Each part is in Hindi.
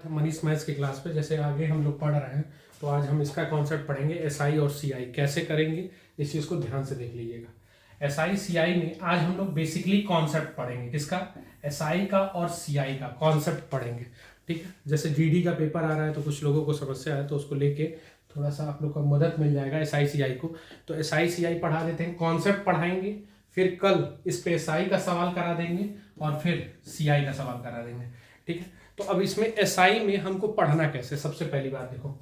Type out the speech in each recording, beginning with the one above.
मनीष मैथ्स की क्लास पे। जैसे आगे हम लोग पढ़ रहे हैं तो आज हम इसका कॉन्सेप्ट पढ़ेंगे, एसआई और सीआई कैसे करेंगे, इस चीज़ को ध्यान से देख लीजिएगा। एसआई सीआई में आज हम लोग बेसिकली कॉन्सेप्ट पढ़ेंगे, किसका, एसआई का और सीआई का कॉन्सेप्ट पढ़ेंगे। ठीक है, जैसे जीडी का पेपर आ रहा है तो कुछ लोगों को समस्या है, तो उसको लेके थोड़ा सा आप लोग को मदद मिल जाएगा एसआई सीआई को। तो एसआई सीआई पढ़ा देते हैं, कॉन्सेप्ट पढ़ाएंगे, फिर कल इस पे एसआई का सवाल करा देंगे और फिर सीआई का सवाल करा देंगे। ठीक है, तो अब इसमें एसआई में हमको पढ़ना कैसे, सबसे पहली बात देखो,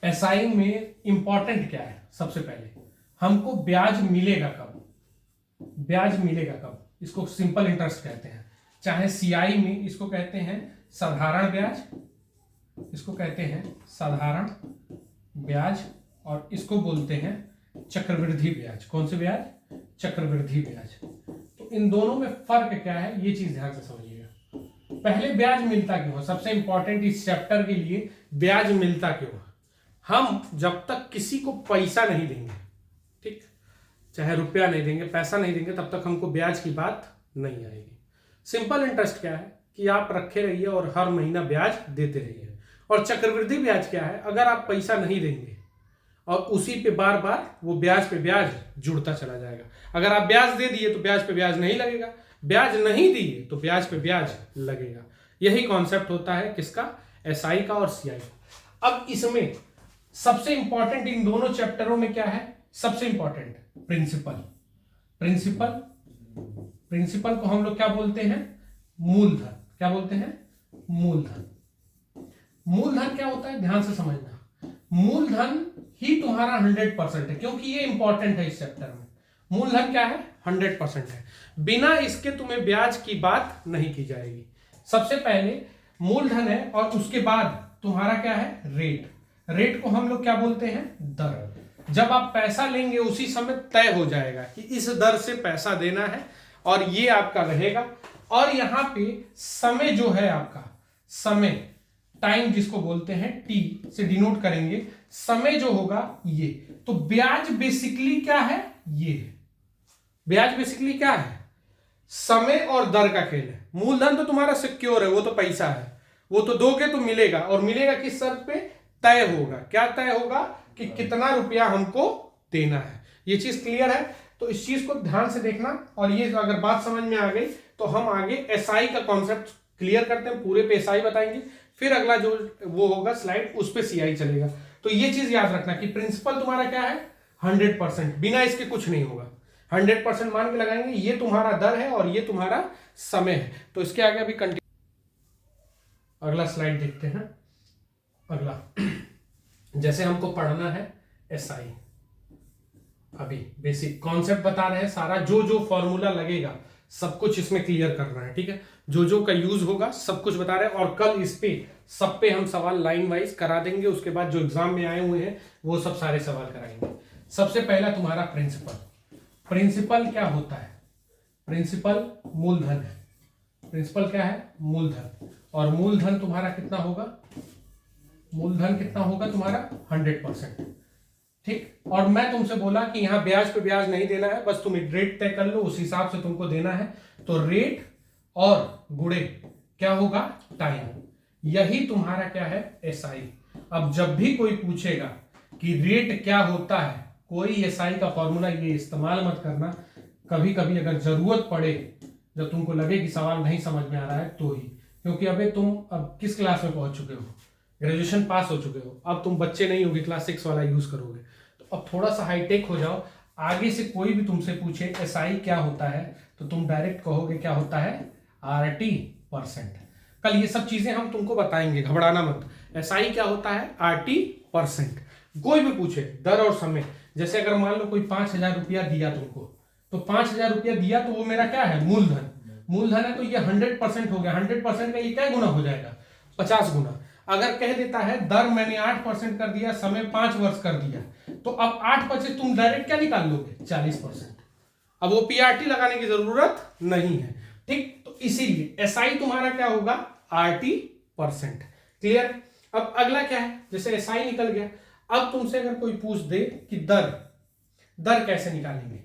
एसआई में इंपॉर्टेंट क्या है। सबसे पहले हमको ब्याज मिलेगा कब, ब्याज मिलेगा कब, इसको सिंपल इंटरेस्ट कहते हैं। चाहे सीआई में इसको कहते हैं साधारण ब्याज, इसको कहते हैं साधारण ब्याज, और इसको बोलते हैं चक्रवृद्धि ब्याज। कौन से ब्याज, चक्रवृद्धि ब्याज। तो इन दोनों में फर्क क्या है, ये चीज ध्यान से समझिएगा। पहले ब्याज मिलता क्यों है, सबसे इंपॉर्टेंट इस चैप्टर के लिए ब्याज मिलता क्यों है। हम जब तक किसी को पैसा नहीं देंगे, ठीक, चाहे रुपया नहीं देंगे, पैसा नहीं देंगे, तब तक हमको ब्याज की बात नहीं आएगी। सिंपल इंटरेस्ट क्या है कि आप रखे रहिए और हर महीना ब्याज देते रहिए। और चक्रवृद्धि ब्याज क्या है, अगर आप पैसा नहीं देंगे और उसी पे बार बार वो ब्याज पे ब्याज जुड़ता चला जाएगा। अगर आप ब्याज दे दिए तो ब्याज पे ब्याज नहीं लगेगा, ब्याज नहीं दिए तो ब्याज पे ब्याज लगेगा। यही कॉन्सेप्ट होता है किसका, एसआई का और सीआई का। अब इसमें सबसे इंपॉर्टेंट इन दोनों चैप्टरों में क्या है, सबसे इंपॉर्टेंट प्रिंसिपल। प्रिंसिपल, प्रिंसिपल को हम लोग क्या बोलते हैं, मूलधन। क्या बोलते हैं, मूलधन। मूलधन क्या होता है, ध्यान से समझना। मूलधन ही तुम्हारा 100% है, क्योंकि ये इंपॉर्टेंट है इस चैप्टर में। मूलधन क्या है, 100% है, बिना इसके तुम्हें ब्याज की बात नहीं की जाएगी। सबसे पहले मूलधन है और उसके बाद तुम्हारा क्या है, रेट। रेट को हम लोग क्या बोलते हैं, दर। जब आप पैसा लेंगे उसी समय तय हो जाएगा कि इस दर से पैसा देना है और ये आपका रहेगा। और यहां पे समय जो है आपका, समय, टाइम जिसको बोलते हैं, टी से डिनोट करेंगे, समय जो होगा ये। तो ब्याज बेसिकली क्या है, ये है। ब्याज बेसिकली क्या है, समय और दर का खेल है। मूलधन तो तुम्हारा सिक्योर है, वो तो पैसा है, वो तो दोगे तो मिलेगा, और मिलेगा किस शर्त पे, तय होगा। क्या तय होगा कि कितना रुपया हमको देना है। ये चीज क्लियर है, तो इस चीज को ध्यान से देखना। और ये अगर बात समझ में आ गई तो हम आगे एसआई का कॉन्सेप्ट क्लियर करते हैं, पूरे पे एसआई बताएंगे, फिर अगला जो वो होगा स्लाइड उस पे सीआई चलेगा। तो ये चीज याद रखना कि प्रिंसिपल तुम्हारा क्या है, 100%, बिना इसके कुछ नहीं होगा। 100% मान के लगाएंगे, ये तुम्हारा दर है और ये तुम्हारा समय है। तो इसके आगे अभी कंटिन्यू, अगला स्लाइड देखते हैं। अगला जैसे हमको पढ़ना है एसआई, अभी बेसिक कॉन्सेप्ट बता रहे हैं, सारा जो जो फॉर्मूला लगेगा सब कुछ इसमें क्लियर करना है। ठीक है, जो जो का यूज होगा सब कुछ बता रहे हैं, और कल इस पे सब पे हम सवाल लाइन वाइज करा देंगे। उसके बाद जो एग्जाम में आए हुए हैं वो सब सारे सवाल कराएंगे। सबसे पहला तुम्हारा प्रिंसिपल। प्रिंसिपल क्या होता है, प्रिंसिपल मूलधन है। प्रिंसिपल क्या है, मूलधन। और मूलधन तुम्हारा कितना होगा, मूलधन कितना होगा तुम्हारा, 100%। ठीक, और मैं तुमसे बोला कि यहां ब्याज पे ब्याज नहीं देना है, बस तुम एक रेट तय कर लो, उस हिसाब से तुमको देना है। तो रेट और गुणे क्या होगा, टाइम। यही तुम्हारा क्या है, एसआई। अब जब भी कोई पूछेगा कि रेट क्या होता है, कोई एसआई का फॉर्मूला ये इस्तेमाल मत करना। कभी कभी अगर जरूरत पड़े, जब तुमको लगे कि सवाल नहीं समझ में आ रहा है तो ही, क्योंकि अबे तुम अब किस क्लास में पहुंच चुके हो, ग्रेजुएशन पास हो चुके हो, अब तुम बच्चे नहीं होगे क्लास 6 वाला यूज करोगे। तो अब थोड़ा सा हाईटेक हो जाओ। आगे से कोई भी तुमसे पूछे एसआई क्या होता है तो तुम डायरेक्ट कहोगे क्या होता है, RT%। कल ये सब चीजें हम तुमको बताएंगे, घबराना मत। एसआई क्या होता है, RT%। कोई भी पूछे दर और समय, जैसे अगर मान लो कोई 5,000 रुपया दिया तुमको, तो 5,000 रुपया दिया तो वो मेरा क्या है, मूलधन। मूलधन है तो ये 100% हो गया। 100% का ये क्या गुना हो जाएगा, 50 गुना। अगर कह देता है दर मैंने 8% कर दिया, समय 5 वर्ष कर दिया, तो अब 8% तुम डायरेक्ट क्या निकाल लोगे, 40%। अब वो पीआरटी लगाने की जरूरत नहीं है। ठीक, तो इसीलिए एसआई तुम्हारा क्या होगा, RT%। क्लियर। अब अगला क्या है, जैसे एसआई निकल गया, अब तुमसे अगर कोई पूछ दे कि दर कैसे निकालेंगे,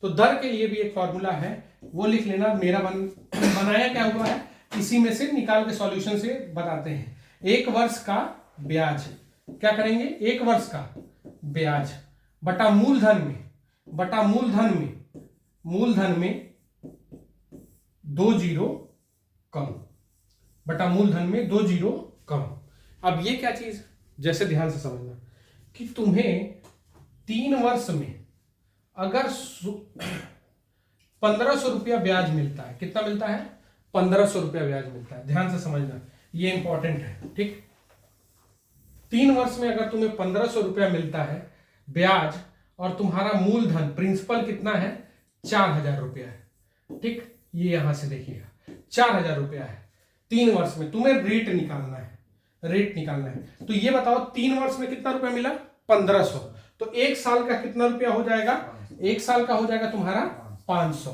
तो दर के लिए भी एक फॉर्मूला है, वो लिख लेना। मेरा बनाया क्या हुआ है, इसी में से निकाल के सॉल्यूशन से बताते हैं। 1 वर्ष का ब्याज क्या करेंगे, 1 वर्ष का ब्याज बटा मूलधन में 2 जीरो कम, बटा मूलधन में 2 जीरो कम। अब ये क्या चीज, जैसे ध्यान से समझना कि तुम्हें 3 वर्ष में अगर 1500 रुपया ब्याज मिलता है, कितना मिलता है, 1500 रुपया ब्याज मिलता है। ध्यान से समझना, ये इंपॉर्टेंट है, ठीक। 3 वर्ष में अगर तुम्हें 1500 रुपया मिलता है ब्याज और तुम्हारा मूलधन प्रिंसिपल कितना है, 4000 रुपया है, ठीक। ये यहां से देखिएगा 4000 रुपया है। 3 वर्ष में तुम्हें रेट निकालना है, तो ये बताओ 3 वर्ष में कितना रुपया मिला, 1500। तो 1 साल का कितना रुपया हो जाएगा, 1 साल का हो जाएगा तुम्हारा 500।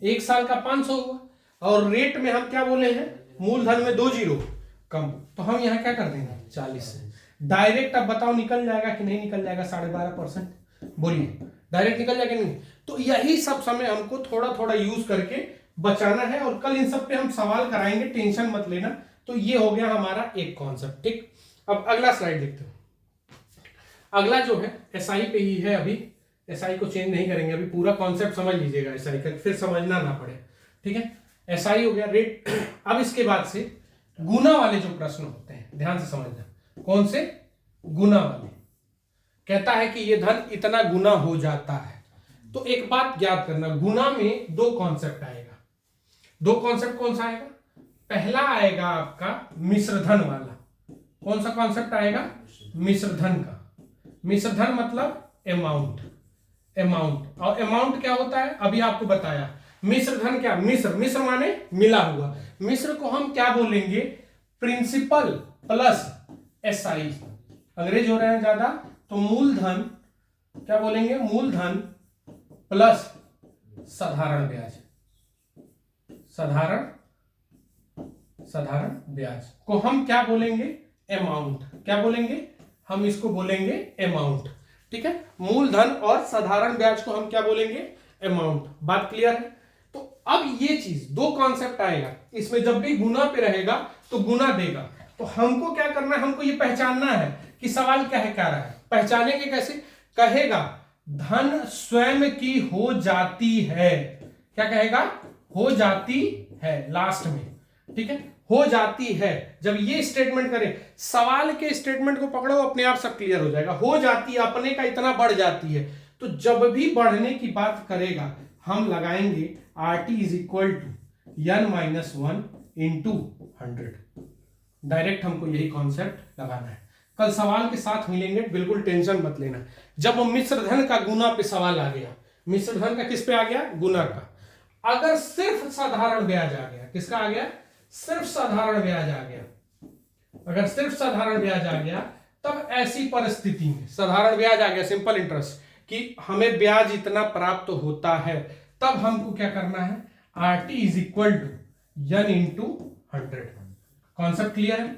1 साल का 500 हुआ, और रेट में हम क्या बोले हैं, मूलधन में 2 जीरो कम, तो हम यहाँ क्या कर देंगे 40 से डायरेक्ट। अब बताओ निकल जाएगा कि नहीं निकल जाएगा, 12.5%, बोलिए डायरेक्ट निकल जाएगा नहीं। तो यही सब समय हमको थोड़ा थोड़ा यूज करके बचाना है, और कल इन सब पे हम सवाल कराएंगे, टेंशन मत लेना। तो ये हो गया हमारा एक कॉन्सेप्ट, ठीक। अब अगला स्लाइड देखते हो। अगला जो है एसआई पे ही है, अभी एसआई को चेंज नहीं करेंगे, अभी पूरा कॉन्सेप्ट समझ लीजिएगा एसआई का, फिर समझना ना पड़े, ठीक है। एसआई हो गया, रेट। अब इसके बाद से गुना वाले जो प्रश्न होते हैं, ध्यान से समझना, कौन से, गुना वाले। कहता है कि ये धन इतना गुना हो जाता है, तो एक बात याद करना, गुना में 2 कॉन्सेप्ट आएगा। 2 कॉन्सेप्ट कौन सा आएगा, पहला आएगा आपका मिश्र धन वाला। कौन सा कॉन्सेप्ट आएगा, मिश्र धन का। मिश्र धन मतलब अमाउंट, और अमाउंट क्या होता है अभी आपको बताया। मिश्र धन क्या, मिश्र माने मिला हुआ, मिश्र को हम क्या बोलेंगे, प्रिंसिपल प्लस एसआई। अंग्रेज हो रहे हैं ज्यादा, तो मूलधन क्या बोलेंगे, मूलधन प्लस साधारण ब्याज। साधारण ब्याज को हम क्या बोलेंगे, अमाउंट। क्या बोलेंगे, हम इसको बोलेंगे अमाउंट, ठीक है। मूलधन और साधारण ब्याज को हम क्या बोलेंगे, अमाउंट। बात क्लियर है। तो अब ये चीज 2 कॉन्सेप्ट आएगा इसमें, जब भी गुना पे रहेगा तो गुना देगा। तो हमको क्या करना है, हमको ये पहचानना है कि सवाल क्या है, क्या रहा है। पहचानेंगे कैसे, कहेगा धन स्वयं की हो जाती है। क्या कहेगा, हो जाती है लास्ट में, ठीक है, हो जाती है। जब ये स्टेटमेंट करे, सवाल के स्टेटमेंट को पकड़ो, अपने आप सब क्लियर हो जाएगा। हो जाती है, अपने का इतना बढ़ जाती है, तो जब भी बढ़ने की बात करेगा हम लगाएंगे RT is equal to n-1 into 100। Direct हमको यही कॉन्सेप्ट लगाना है। कल सवाल के साथ मिलेंगे, बिल्कुल टेंशन मत लेना। जब मिश्र धन का गुना पे सवाल आ गया, मिश्र धन का किस पे आ गया, गुना का। अगर सिर्फ साधारण ब्याज आ गया, किसका आ गया, सिर्फ साधारण ब्याज आ गया, अगर सिर्फ साधारण ब्याज आ गया, तब ऐसी परिस्थिति में साधारण ब्याज आ गया, सिंपल इंटरेस्ट, कि हमें ब्याज इतना प्राप्त होता है, तब हमको क्या करना है, RT is equal to n into 100। Concept clear है।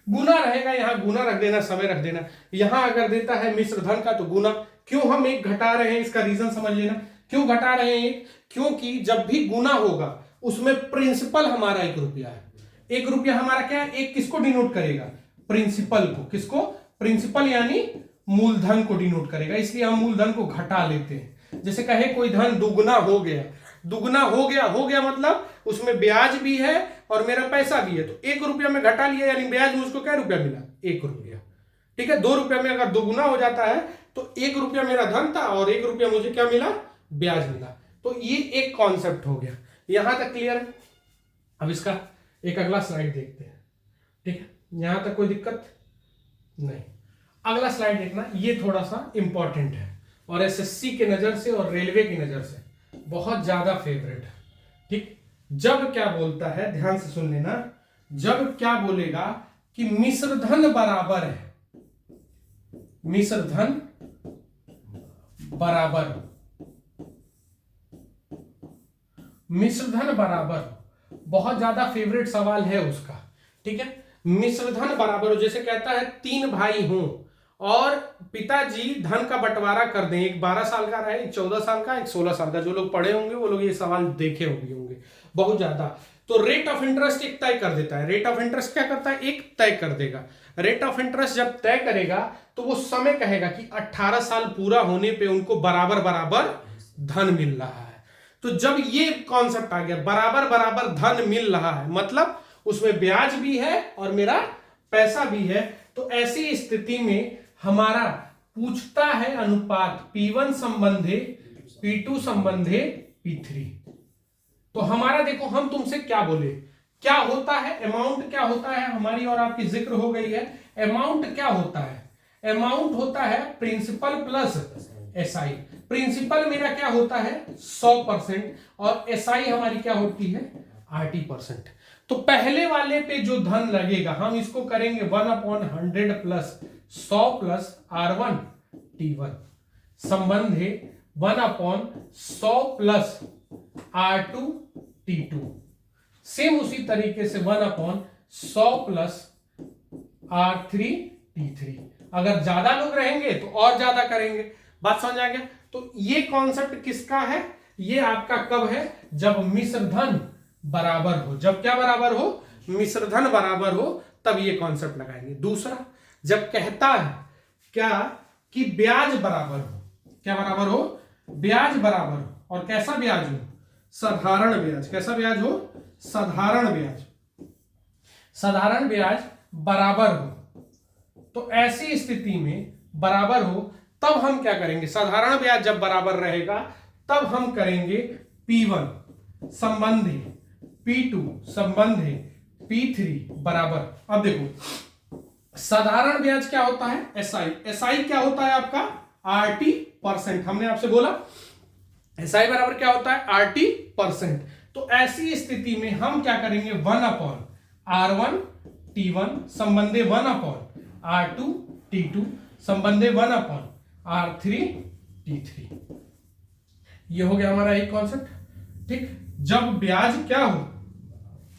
गुना रहेगा, यहां गुना रख देना, समय रख देना। यहां अगर देता है मिश्र धन का तो गुना। क्यों हम 1 घटा रहे हैं, इसका रीजन समझ लेना। क्यों घटा रहे हैं 1, क्योंकि जब भी गुना होगा उसमें प्रिंसिपल हमारा 1 रुपया है। 1 रुपया हमारा क्या है, 1 किसको डिनोट करेगा, प्रिंसिपल को। किसको, प्रिंसिपल यानी मूलधन को डिनोट करेगा, इसलिए हम मूलधन को घटा लेते हैं। जैसे कहे कोई धन दुगना हो गया, दुगना हो गया मतलब उसमें ब्याज भी है और मेरा पैसा भी है, तो 1 रुपया में घटा लिया, यानी ब्याज मुझको क्या रुपया मिला, 1 रुपया, ठीक है। 2 रुपया में अगर दोगुना हो जाता है तो 1 रुपया मेरा धन था और 1 रुपया मुझे क्या मिला, ब्याज मिला। तो ये एक कॉन्सेप्ट हो गया, यहां तक क्लियर है। अब इसका एक अगला स्लाइड देखते हैं, ठीक है, यहां तक कोई दिक्कत नहीं। अगला स्लाइड देखना, ये थोड़ा सा इंपॉर्टेंट है और एसएससी के नजर से और रेलवे की नजर से बहुत ज्यादा फेवरेट है, ठीक। जब क्या बोलता है, ध्यान से सुन लेना, जब क्या बोलेगा कि मिश्र धन बराबर है, मिश्र धन बराबर, मिश्र धन बराबर, बहुत ज्यादा फेवरेट सवाल है उसका, ठीक है। मिश्र धन बराबर हो, जैसे कहता है 3 भाई हों और पिताजी धन का बंटवारा कर दें, एक 12 साल का रहे, एक 14 साल का, एक 16 साल का। जो लोग पढ़े होंगे वो लोग ये सवाल देखे होंगे बहुत ज्यादा। तो रेट ऑफ इंटरेस्ट एक तय कर देता है। रेट ऑफ इंटरेस्ट क्या करता है, एक तय कर देगा। रेट ऑफ इंटरेस्ट जब तय करेगा तो वो समय कहेगा कि 18 साल पूरा होने पे उनको बराबर बराबर धन मिल रहा है। तो जब ये कॉन्सेप्ट आ गया बराबर बराबर धन मिल रहा है, मतलब उसमें ब्याज भी है और मेरा पैसा भी है, तो ऐसी स्थिति में हमारा पूछता है अनुपात P1 संबंधे P2 संबंधे P3। तो हमारा देखो, हम तुमसे क्या बोले, क्या होता है अमाउंट, क्या होता है हमारी और आपकी जिक्र हो गई है। अमाउंट क्या होता है, अमाउंट होता है प्रिंसिपल प्लस एसआई। प्रिंसिपल मेरा क्या होता है 100% और एसआई हमारी क्या होती है 80%। तो पहले वाले पे जो धन लगेगा हम इसको करेंगे 1/100 plus 100 plus R1 T1 संबंधे 1/100 plus R2 T2। Same उसी तरीके से 1/100 प्लस R3 T3। अगर ज्यादा लोग रहेंगे तो और ज्यादा करेंगे। बात समझ आ गया। तो ये कॉन्सेप्ट किसका है, ये आपका कब है, जब मिश्र धन बराबर हो। जब क्या बराबर हो, मिश्र धन बराबर हो, तब ये कॉन्सेप्ट लगाएंगे। दूसरा, जब कहता है क्या कि ब्याज बराबर हो, क्या बराबर हो, ब्याज बराबर हो। और कैसा ब्याज हो, साधारण ब्याज। कैसा ब्याज हो, साधारण ब्याज। साधारण ब्याज बराबर हो, तो ऐसी स्थिति में बराबर हो तब हम क्या करेंगे, साधारण ब्याज जब बराबर रहेगा तब हम करेंगे P1 संबंधी P2 संबंधी P3 बराबर। अब देखो, साधारण ब्याज क्या होता है एसआई। एसआई क्या होता है आपका RT%। हमने आपसे बोला एसआई बराबर क्या होता है RT%। तो ऐसी स्थिति में हम क्या करेंगे 1/R1 T1 संबंधे 1/R2 T2 संबंधे 1/R3 T3। ये हो गया हमारा एक कॉन्सेप्ट। ठीक, जब ब्याज क्या हो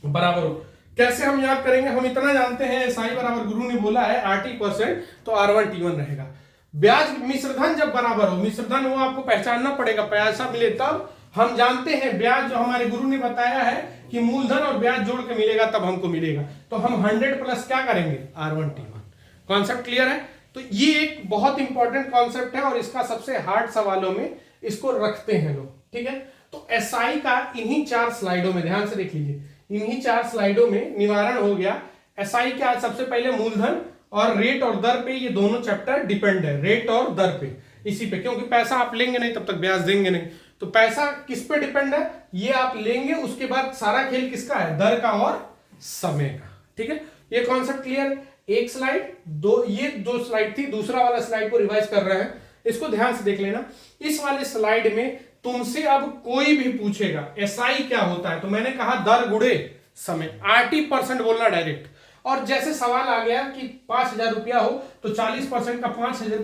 बराबर हो, कैसे हम याद करेंगे, हम इतना जानते हैं एसआई बराबर गुरु ने बोला है RT%, तो R1 T1 रहेगा। ब्याज मिश्रधन जब बराबर हो, मिश्रधन वो आपको पहचानना पड़ेगा, पैसा मिले तब। हम जानते हैं ब्याज जो हमारे गुरु ने बताया है कि मूलधन और ब्याज जोड़ के मिलेगा तब हमको मिलेगा, तो हम 100 प्लस क्या करेंगे R1 T1। कॉन्सेप्ट क्लियर है। तो ये एक बहुत इंपॉर्टेंट कॉन्सेप्ट है और इसका सबसे हार्ड सवालों में इसको रखते हैं लोग। ठीक है, तो एसआई का इन्हीं 4 स्लाइडों में ध्यान से देख लीजिए, इन्हीं 4 स्लाइडों में निवारण हो गया। एसआई क्या, सबसे पहले मूलधन और रेट और दर पे, ये दोनों चैप्टर डिपेंड है, रेट और दर पे, इसी पे, क्योंकि पैसा आप लेंगे नहीं तब तक ब्याज देंगे नहीं। तो पैसा किस पे डिपेंड है, ये आप लेंगे, उसके बाद सारा खेल किसका है, दर का और समय का। ठीक है, ये कॉन्सेप्ट क्लियर। एक स्लाइड, दो, ये 2 स्लाइड थी, दूसरा वाला स्लाइड को रिवाइज कर रहे हैं, इसको ध्यान से देख लेना। इस वाले स्लाइड में तुमसे अब कोई भी पूछेगा एसआई क्या होता है, तो मैंने कहा दर गुणे समय, RT% बोलना डायरेक्ट। और जैसे सवाल आ गया कि 5,000 रुपया हो तो 40% का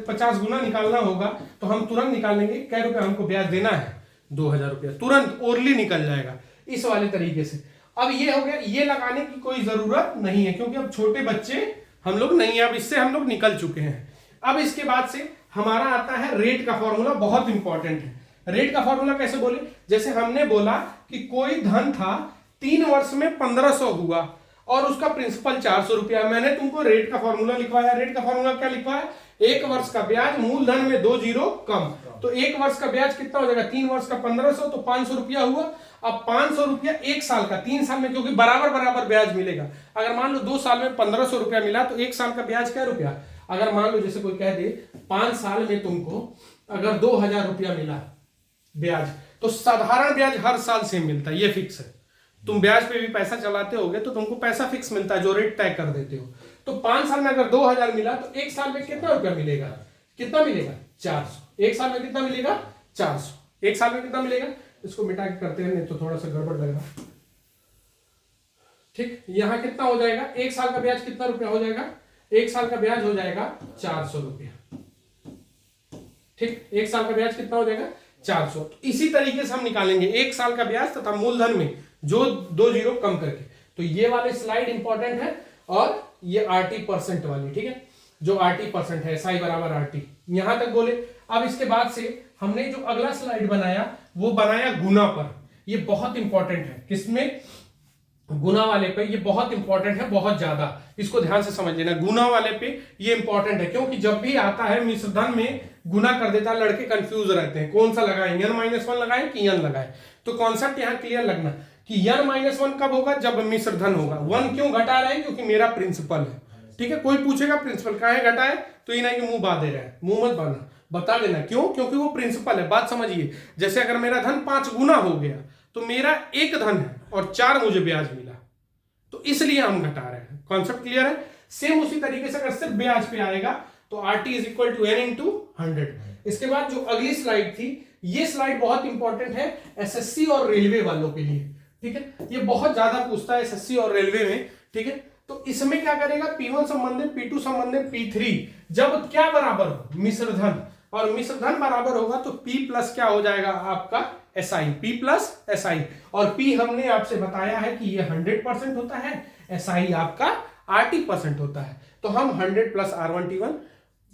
50 गुना निकालना होगा, तो हम तुरंत निकाल लेंगे क्या रुपया हमको ब्याज देना है, 2,000 रुपया, तुरंत ओरली निकल जाएगा इस वाले तरीके से। अब ये हो गया, ये लगाने की कोई जरूरत नहीं है क्योंकि अब छोटे बच्चे हम लोग नहीं है, अब इससे हम लोग निकल चुके हैं। अब इसके बाद से हमारा आता है रेट का फॉर्मूला, बहुत इंपॉर्टेंट है। रेट का फॉर्मूला कैसे बोले, जैसे हमने बोला कि कोई धन था 3 वर्ष में 1500 हुआ और उसका प्रिंसिपल 400 रुपया, मैंने तुमको रेट का फॉर्मूला लिखवाया। रेट का फॉर्मूला क्या लिखवाया, 1 वर्ष का ब्याज मूलधन में 2 जीरो कम, तो 1 वर्ष का ब्याज कितना हो जाएगा, 3 वर्ष का 1500, तो 500 रुपया हुआ। अब 500 रुपया 1 साल का, 3 साल में, क्योंकि बराबर बराबर ब्याज मिलेगा। अगर मान लो 2 साल में 1500 रुपया मिला तो 1 साल का ब्याज क्या रुपया, अगर मान लो जैसे कोई कह दे 5 साल में तुमको अगर 2,000 रुपया मिला ब्याज, तो साधारण ब्याज हर साल सेम मिलता है, ये फिक्स है। तुम ब्याज पे भी पैसा चलाते होगे तो तुमको पैसा फिक्स मिलता है, जो रेट तय कर देते हो। तो 5 साल में अगर 2,000 मिला तो 1 साल में कितना रुपया मिलेगा, कितना मिलेगा 400। 1 साल में कितना मिलेगा 400। 1 साल में कितना मिलेगा, इसको मिटा के करते हैं नहीं तो थोड़ा सा गड़बड़ लग रहा। ठीक, यहां कितना हो जाएगा, 1 साल का ब्याज कितना रुपया हो जाएगा, 1 साल का ब्याज हो जाएगा 400 रुपया। ठीक, 1 साल का ब्याज कितना हो जाएगा 400। तो इसी तरीके से हम निकालेंगे 1 साल का ब्याज तथा मूलधन में जो 2 जीरो कम करके। तो ये वाले स्लाइड इंपॉर्टेंट है और ये RT% वाली, ठीक है, जो RT% है, SI बराबर RT, यहां तक बोले। अब इसके बाद से हमने जो अगला स्लाइड बनाया वो बनाया गुना पर। ये बहुत इंपॉर्टेंट है, किसमें, गुना वाले पे ये बहुत इंपॉर्टेंट है, बहुत ज्यादा, इसको ध्यान से समझ लेना। गुना वाले पे ये इंपॉर्टेंट है, क्योंकि जब भी आता है मिश्र धन में गुना कर देता है, लड़के कंफ्यूज रहते हैं कौन सा लगाएं, n-1 लगाएं कि n लगाएं। तो कॉन्सेप्ट यहाँ क्लियर लगना कि n-1 कब होगा, जब मिश्र धन होगा। 1 क्यों घटा रहे हैं, क्योंकि मेरा प्रिंसिपल है, ठीक है। कोई पूछेगा प्रिंसिपल कहाँ है, घटा है, तो ये नहीं कि मुंह बांधे रहे, मुंह मत बांधना, बता देना क्यों, क्योंकि वो प्रिंसिपल है। बात समझिए, जैसे अगर मेरा धन 5 गुना हो गया तो मेरा 1 धन है और 4 मुझे ब्याज मिला, तो इसलिए हम घटा रहे हैं। कॉन्सेप्ट क्लियर है। सेम उसी तरीके से अगर सिर्फ ब्याज पे आएगा तो RT is equal to n into 100। इसके बाद जो अगली स्लाइड थी, ये स्लाइड बहुत इंपॉर्टेंट है SSC और रेलवे वालों के लिए, ठीक है। ये बहुत ज्यादा पूछता है SSC और रेलवे में, ठीक है। तो इसमें क्या करेगा, P1 संबंधित P2 संबंधित P3, जब क्या बराबर हो, मिश्र धन, और मिश्र धन बराबर होगा तो P प्लस क्या हो जाएगा आपका SI, P प्लस SI। और P हमने आपसे बताया है कि ये 100% होता है, SI आपका RT% होता है। तो हम 100 प्लस R1T1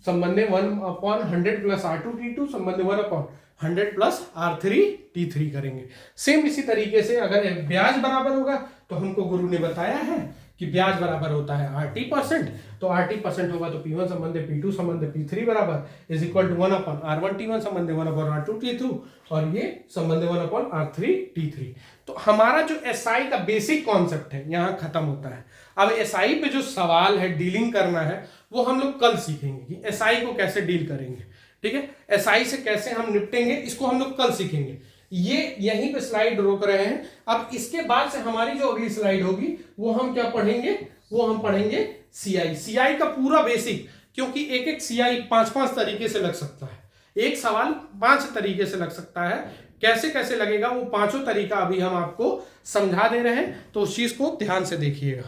संबंध 1/100 प्लस R2T2 संबंध 1/100 प्लस R3T3 करेंगे। सेम इसी तरीके से अगर ब्याज बराबर होगा तो हमको गुरु ने बताया है कि ब्याज बराबर होता है RT%, तो RT% होगा तो P1 संबंध P2 संबंध P3 बराबर इज इक्वल टू 1/R1T1 संबंध 1/R2T2 और ये संबंध 1/R3T3। तो हमारा जो SI का बेसिक कॉन्सेप्ट है यहाँ खत्म होता है। अब SI पे जो सवाल है डीलिंग करना है वो हम लोग कल सीखेंगे कि SI को कैसे डील करेंगे, ठीक है। SI से कैसे हम निपटेंगे इसको हम लोग कल सीखेंगे। ये यहीं पे स्लाइड रोक रहे हैं। अब इसके बाद से हमारी जो अगली स्लाइड होगी वो हम क्या पढ़ेंगे, वो हम पढ़ेंगे CI का पूरा बेसिक, क्योंकि एक एक CI 5-5 तरीके से लग सकता है, एक सवाल 5 तरीके से लग सकता है। कैसे कैसे लगेगा वो पांचों तरीका अभी हम आपको समझा दे रहे हैं, तो उस चीज को ध्यान से देखिएगा।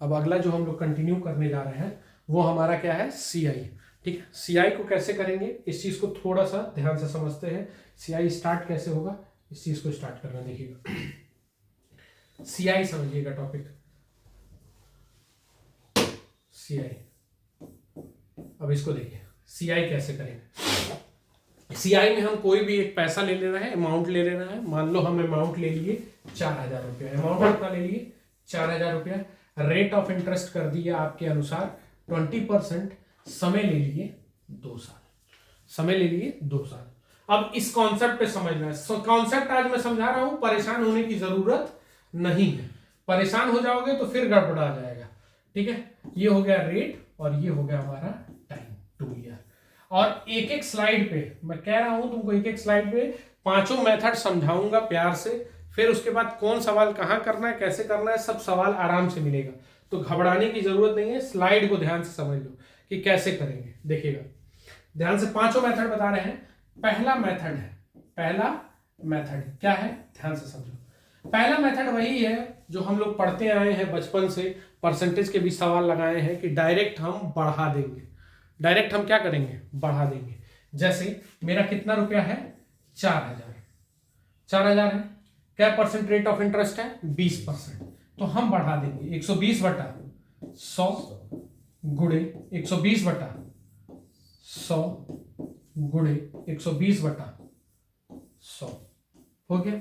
अब अगला जो हम लोग कंटिन्यू करने जा रहे हैं वो हमारा क्या है, CI, ठीक है। CI को कैसे करेंगे इस चीज को थोड़ा सा ध्यान से समझते हैं। CI स्टार्ट कैसे होगा इस चीज को स्टार्ट करना देखिएगा। CI समझिएगा टॉपिक, CI। अब इसको देखिए CI कैसे करेंगे। CI में हम कोई भी एक पैसा ले लेना है, अमाउंट ले लेना है। मान लो हम अमाउंट ले लिए 4000 रुपया, अमाउंट कितना ले लिए 4000 रुपया। रेट ऑफ इंटरेस्ट कर दिया आपके अनुसार 20%, समय ले लिए 2 साल, समय ले लिए 2 साल। अब इस कॉन्सेप्ट पे समझना है। कॉन्सेप्ट आज मैं समझा रहा हूं, परेशान होने की जरूरत नहीं है। परेशान हो जाओगे तो फिर गड़बड़ा जाएगा, ठीक है। ये हो गया रेट और ये हो गया हमारा टाइम 2 ईयर। और एक एक स्लाइड पे मैं कह रहा हूं तुमको, एक एक स्लाइड पे पांचों मेथड समझाऊंगा प्यार से, फिर उसके बाद कौन सवाल कहां करना है, कैसे करना है, सब सवाल आराम से मिलेगा। तो घबराने की जरूरत नहीं है, स्लाइड को ध्यान से समझ लो कि कैसे करेंगे। देखिएगा ध्यान से, पांचों मेथड बता रहे हैं। पहला मेथड है, पहला मेथड क्या है ध्यान से समझो। पहला मेथड वही है जो हम लोग पढ़ते आए हैं बचपन से, परसेंटेज के भी सवाल लगाए हैं कि डायरेक्ट हम बढ़ा देंगे। डायरेक्ट हम क्या करेंगे, बढ़ा देंगे। जैसे मेरा कितना रुपया है 4000 है, क्या परसेंट रेट ऑफ इंटरेस्ट है 20%, तो हम बढ़ा देंगे 120/100 गुणे 120/100 गुणे 120/100 हो गया।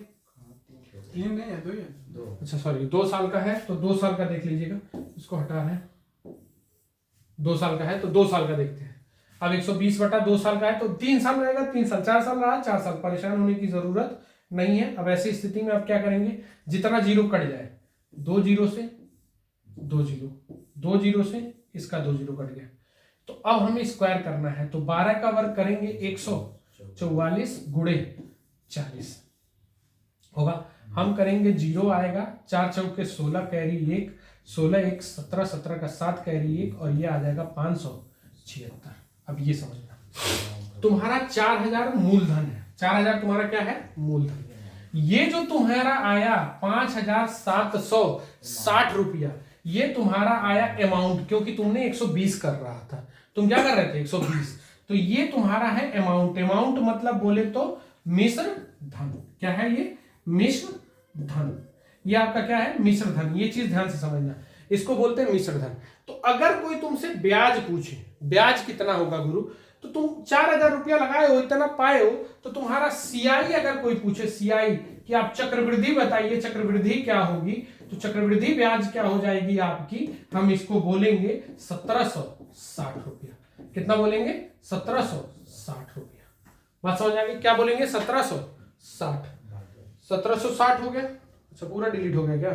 3 नहीं है, 2 ही है। अच्छा सॉरी, 2 साल का है तो 2 साल का देख लीजिएगा, इसको हटा रहे हैं। 2 साल का है तो 2 साल का देखते हैं। अब 120/2 साल का है तो 3 साल रहेगा, 3 साल, 4 साल रहा 4 साल। परेशान होने की जरूरत नहीं है। अब ऐसी स्थिति में आप क्या करेंगे, जितना जीरो कट जाए, 2 जीरो से 2 जीरो, 2 जीरो से इसका 2 जीरो कट गया, तो अब हमें स्क्वायर करना है। तो 12 का वर्ग करेंगे 144 गुणे 40 होगा। हम करेंगे, जीरो आएगा, 4 चौके 16 कैरी 1, 16 1 17, 17 का 7 कैरी 1 और ये आ जाएगा 576। अब ये समझना, तुम्हारा 4000 मूलधन है। 4000 तुम्हारा क्या है, मूलधन। ये जो तुम्हारा आया 5760 रुपया, ये तुम्हारा आया अमाउंट, क्योंकि तुमने 120 कर रहा था, तुम क्या कर रहे थे 120, तो ये तुम्हारा है अमाउंट। अमाउंट मतलब बोले तो मिश्र धन। क्या है ये, मिश्र धन। ये आपका क्या है, मिश्र धन। ये चीज ध्यान से समझना, इसको बोलते हैं मिश्र धन। तो अगर कोई तुमसे ब्याज पूछे, ब्याज कितना होगा गुरु, तो तुम 4000 रुपया लगाए हो, इतना पाए हो, तो तुम्हारा CI अगर कोई पूछे, CI कि आप चक्रवृद्धि बताइए, चक्रवृद्धि क्या होगी, तो चक्रवृद्धि ब्याज क्या हो जाएगी आपकी, हम इसको बोलेंगे 1760 रुपया। कितना बोलेंगे? 1760 रुपया। बात समझ आ गई? क्या बोलेंगे? 1760। 1760 हो गया। अच्छा पूरा डिलीट हो गया क्या?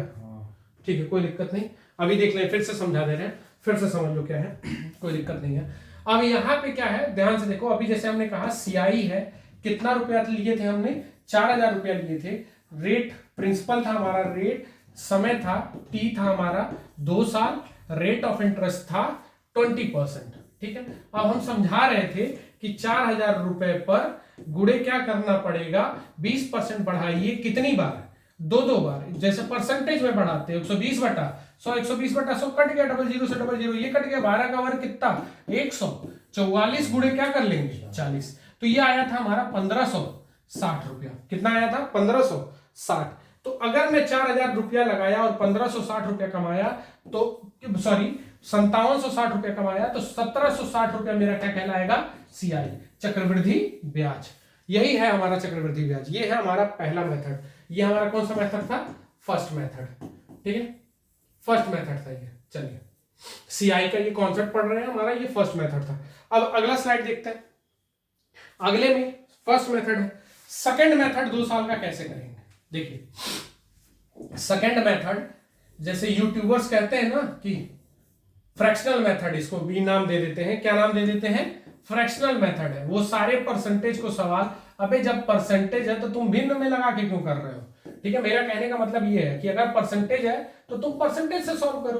ठीक है, कोई दिक्कत नहीं। अभी देख लें, फिर से समझा दे रहे हैं, फिर से समझ लो क्या है। कोई दिक्कत नहीं है। अब यहाँ पे क्या है, ध्यान से देखो। अभी जैसे हमने कहा सीआई है, कितना रुपया लिए थे हमने? 4000 रुपया लिए थे। रेट प्रिंसिपल था हमारा, रेट समय था टी था हमारा 2 साल, रेट ऑफ इंटरेस्ट था 20%। ठीक है, अब हम समझा रहे थे कि 4000 रुपए पर गुणे क्या करना पड़ेगा, 20% बढ़ाइए। कितनी बार? 2 बार। जैसे परसेंटेज में बढ़ाते हैं 120 बटा 100, 120 बटा 100 कट गया, 00 से 00 ये कट गया, 12 का वर्ग कितना? 144 गुणे क्या कर लेंगे? 40। तो ये आया था हमारा 1560 रुपया। कितना आया था? 1560। तो अगर मैं 4000 रुपया लगाया और 1560 रुपया कमाया, तो सॉरी 5760 रुपया कमाया, तो 1760 रुपया मेरा क्या कहलाएगा? सीआई, चक्रवृद्धि ब्याज। यही है हमारा चक्रवृद्धि ब्याज। ये है हमारा पहला मेथड। ये हमारा कौन सा मेथड था? First method. ठीक है, फर्स्ट मेथड था ये। चलिए, सीआई का ये कॉन्सेप्ट पढ़ रहे हैं हमारा, ये फर्स्ट मेथड था। अब अगला स्लाइड देखते हैं। अगले में फर्स्ट मेथड है। सेकंड मेथड 2 साल का कैसे करेंगे? देखिए, सेकंड मेथड जैसे यूट्यूबर्स कहते हैं ना कि फ्रैक्शनल मेथड, इसको भी नाम दे देते हैं। क्या नाम दे देते हैं? फ्रैक्शनल मेथड है। वो सारे परसेंटेज को सवाल, अबे जब परसेंटेज है तो तुम भिन्न में लगा के क्यों कर रहे हो? ठीक है, मेरा कहने का मतलब ये है कि अगर परसेंटेज है तो तुम परसेंटेज से सॉल्व करो।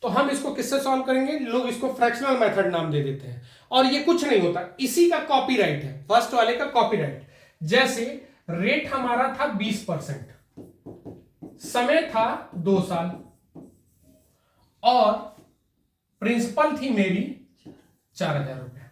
तो हम इसको किससे सॉल्व करेंगे? लोग इसको फ्रैक्शनल मेथड नाम दे देते हैं। और ये कुछ नहीं होता, इसी का कॉपीराइट है, फर्स्ट वाले का कॉपीराइट। जैसे रेट हमारा था 20%, समय था 2 साल, और प्रिंसिपल थी मेरी 4000 रुपया।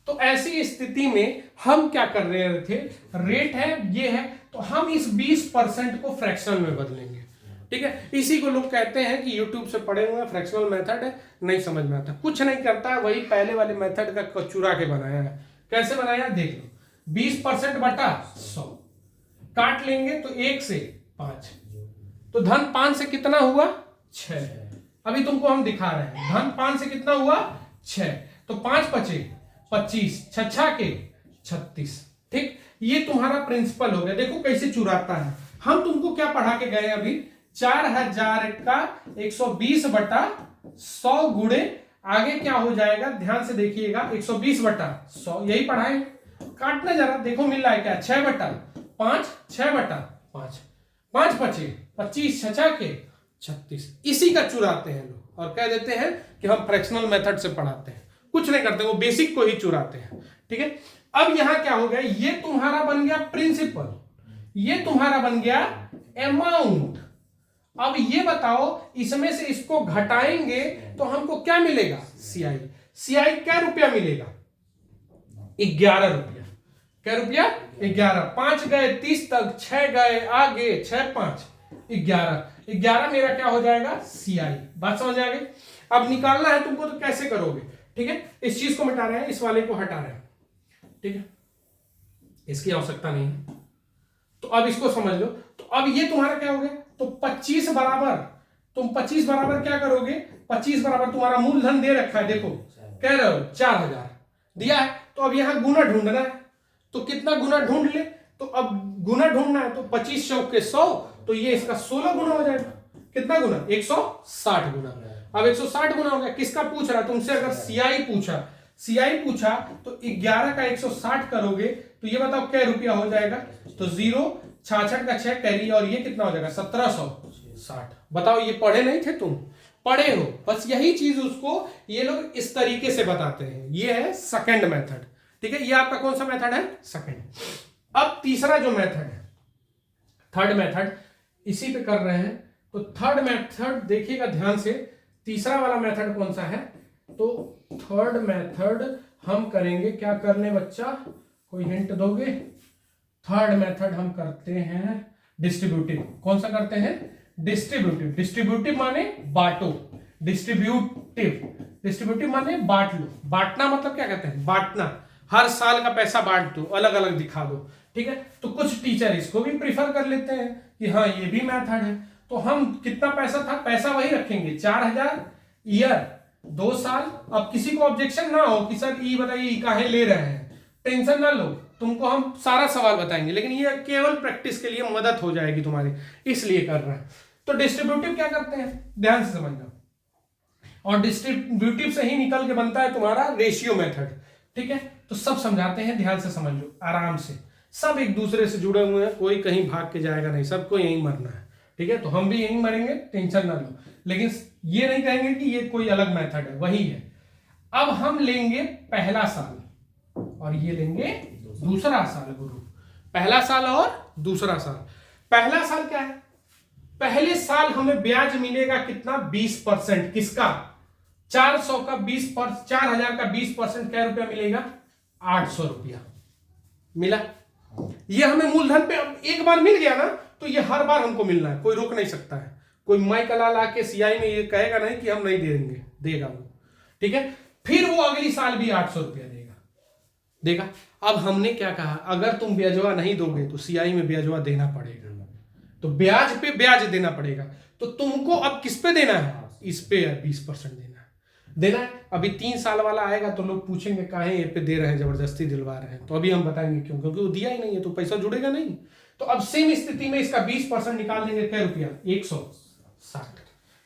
तो ऐसी स्थिति में हम क्या कर रहे थे? रेट है, ये है, तो हम इस 20% को फ्रैक्शनल में बदलेंगे। ठीक है, इसी को लोग कहते हैं कि YouTube से पढ़े हुए फ्रैक्शनल मेथड है, नहीं समझ में आता। कुछ नहीं करता है, वही पहले वाले मेथड का चुरा के बनाया है। कैसे बनाया? देख लो, 20% बटा 100 काट लेंगे तो 1 से 5, तो धन 5 से कितना हुआ? 6। अभी तुमको हम दिखा रहे हैं, धन 5 से कितना हुआ? 6। तो 5 बचे 25, 6 के 36। ठीक, ये तुम्हारा प्रिंसिपल हो गया। देखो कैसे चुराता है। हम तुमको क्या पढ़ा के गए अभी? 4000 का 120 बटा 100 गुणे, आगे क्या हो जाएगा? ध्यान से देखिएगा, 120 बटा 100 यही पढ़ाए। काटना जरा, देखो मिल रहा है क्या? 6 बटा 5, 6 बटा 5, 5 बचे 25, 6 के 36। इसी का चुराते हैं लोग और कह देते हैं कि हम फ्रैक्शनल मेथड से पढ़ाते हैं। कुछ नहीं करते, वो बेसिक को ही चुराते हैं। ठीक है, अब यहां क्या हो गया? ये तुम्हारा बन गया प्रिंसिपल, ये तुम्हारा बन गया अमाउंट। अब ये बताओ, इसमें से इसको घटाएंगे तो हमको क्या मिलेगा? सीआई। सीआई क्या रुपया मिलेगा? 11 रुपया। क्या रुपया? 11। 5 गए 30 तक, 6 गए आगे, 6 5 11। 11 मेरा क्या हो जाएगा? सीआई। बात समझ आ गई? अब निकालना है तुमको तो कैसे करोगे? ठीक है, इस चीज को मिटा रहे हैं, इस वाले को हटा रहे हैं। ठीक है, इसकी आवश्यकता नहीं है। तो अब इसको समझ लो। तो अब ये तुम्हारा क्या हो गया? तो 25 बराबर, तुम 25 बराबर क्या करोगे? 25 बराबर तुम्हारा मूलधन दे रखा है, देखो कह रहे हो 4000 दिया है। तो अब यहां गुना ढूंढना है, तो कितना गुना ढूंढ ले? तो अब गुना ढूंढना है तो 25 चौके 100, तो ये इसका 16 गुना हो जाएगा। कितना गुना? 160 गुना। अब 160 गुना हो गया। किसका पूछ रहा है तुमसे? अगर सीआई पूछा तो 11 का 160 करोगे तो ये बताओ क्या रुपया हो जाएगा? तो 0, 66 का 6 कैरी, और ये कितना हो जाएगा? 1760। बताओ, ये पढ़े नहीं थे तुम? पढ़े हो। बस यही चीज उसको ये लोग इस तरीके से बताते हैं। ये है सेकंड मेथड। ठीक है, ये आपका कौन सा मेथड है? सेकंड। अब तीसरा जो मेथड है, थर्ड मेथड, इसी पे कर रहे हैं। तो थर्ड मेथड देखिएगा ध्यान से, तीसरा वाला मेथड कौन सा है? तो थर्ड मेथड हम करेंगे, क्या करने बच्चा, कोई हिंट दोगे? थर्ड मेथड हम करते हैं डिस्ट्रीब्यूटिव। कौन सा करते हैं? डिस्ट्रीब्यूटिव। डिस्ट्रीब्यूटिव माने बांटो, डिस्ट्रीब्यूटिव माने बांट लो। बांटना मतलब क्या कहते हैं? बांटना। हर साल का पैसा बांट दो, अलग अलग दिखा दो। ठीक है, तो कुछ टीचर इसको भी प्रीफर कर लेते हैं कि हाँ ये भी मेथड है। तो हम कितना पैसा था, पैसा वही रखेंगे 4000 ईयर 2 साल। अब किसी को ऑब्जेक्शन ना हो कि सर ई बताइए ई काहे ले रहे हैं, टेंशन ना लो, तुमको हम सारा सवाल बताएंगे, लेकिन ये केवल प्रैक्टिस के लिए मदद हो जाएगी तुम्हारी, इसलिए कर रहे हैं। तो डिस्ट्रीब्यूटिव क्या करते हैं, ध्यान से समझना, और डिस्ट्रीब्यूटिव से ही निकल के बनता है तुम्हारा रेशियो मेथड। ठीक है, तो सब समझाते हैं, ध्यान से समझ लो आराम से, सब एक दूसरे से जुड़े हुए हैं, कोई कहीं भाग के जाएगा नहीं, सबको यहीं मरना है। ठीक है, तो हम भी यहीं मरेंगे, टेंशन ना लो, लेकिन ये नहीं कहेंगे कि ये कोई अलग मेथड है, वही है। अब हम लेंगे पहला साल और ये लेंगे दूसरा साल गुरु, पहला साल और दूसरा साल। पहला साल क्या है, पहले साल हमें ब्याज मिलेगा कितना, 20%। किसका, 400 का 20%, 4000 का 20% क्या रुपया मिलेगा, 800 रुपया मिला। ये हमें मूलधन पे एक बार मिल गया ना, तो ये हर बार हमको मिलना है, कोई रोक नहीं सकता है। कोई मैं कला ला के सीआई में ये कहेगा नहीं कि हम नहीं देंगे, देगा वो। ठीक है, फिर वो अगली साल भी 800 रुपया देगा। अब हमने क्या कहा, अगर तुम ब्याजवा नहीं दोगे तो सीआई में ब्याजवा देना पड़ेगा, तो ब्याज पे ब्याज देना पड़ेगा। तो तुमको अब किस पे देना है, इस पे 20% देना है। अभी 3 साल वाला आएगा तो लोग पूछेंगे काहे ये पे दे रहे हैं, जबरदस्ती दिलवा रहे हैं, तो अभी हम बताएंगे क्यों, क्योंकि वो दिया ही नहीं है तो पैसा जुड़ेगा नहीं। तो अब सेम स्थिति में इसका 20% निकाल देंगे, क्या रुपया, 160।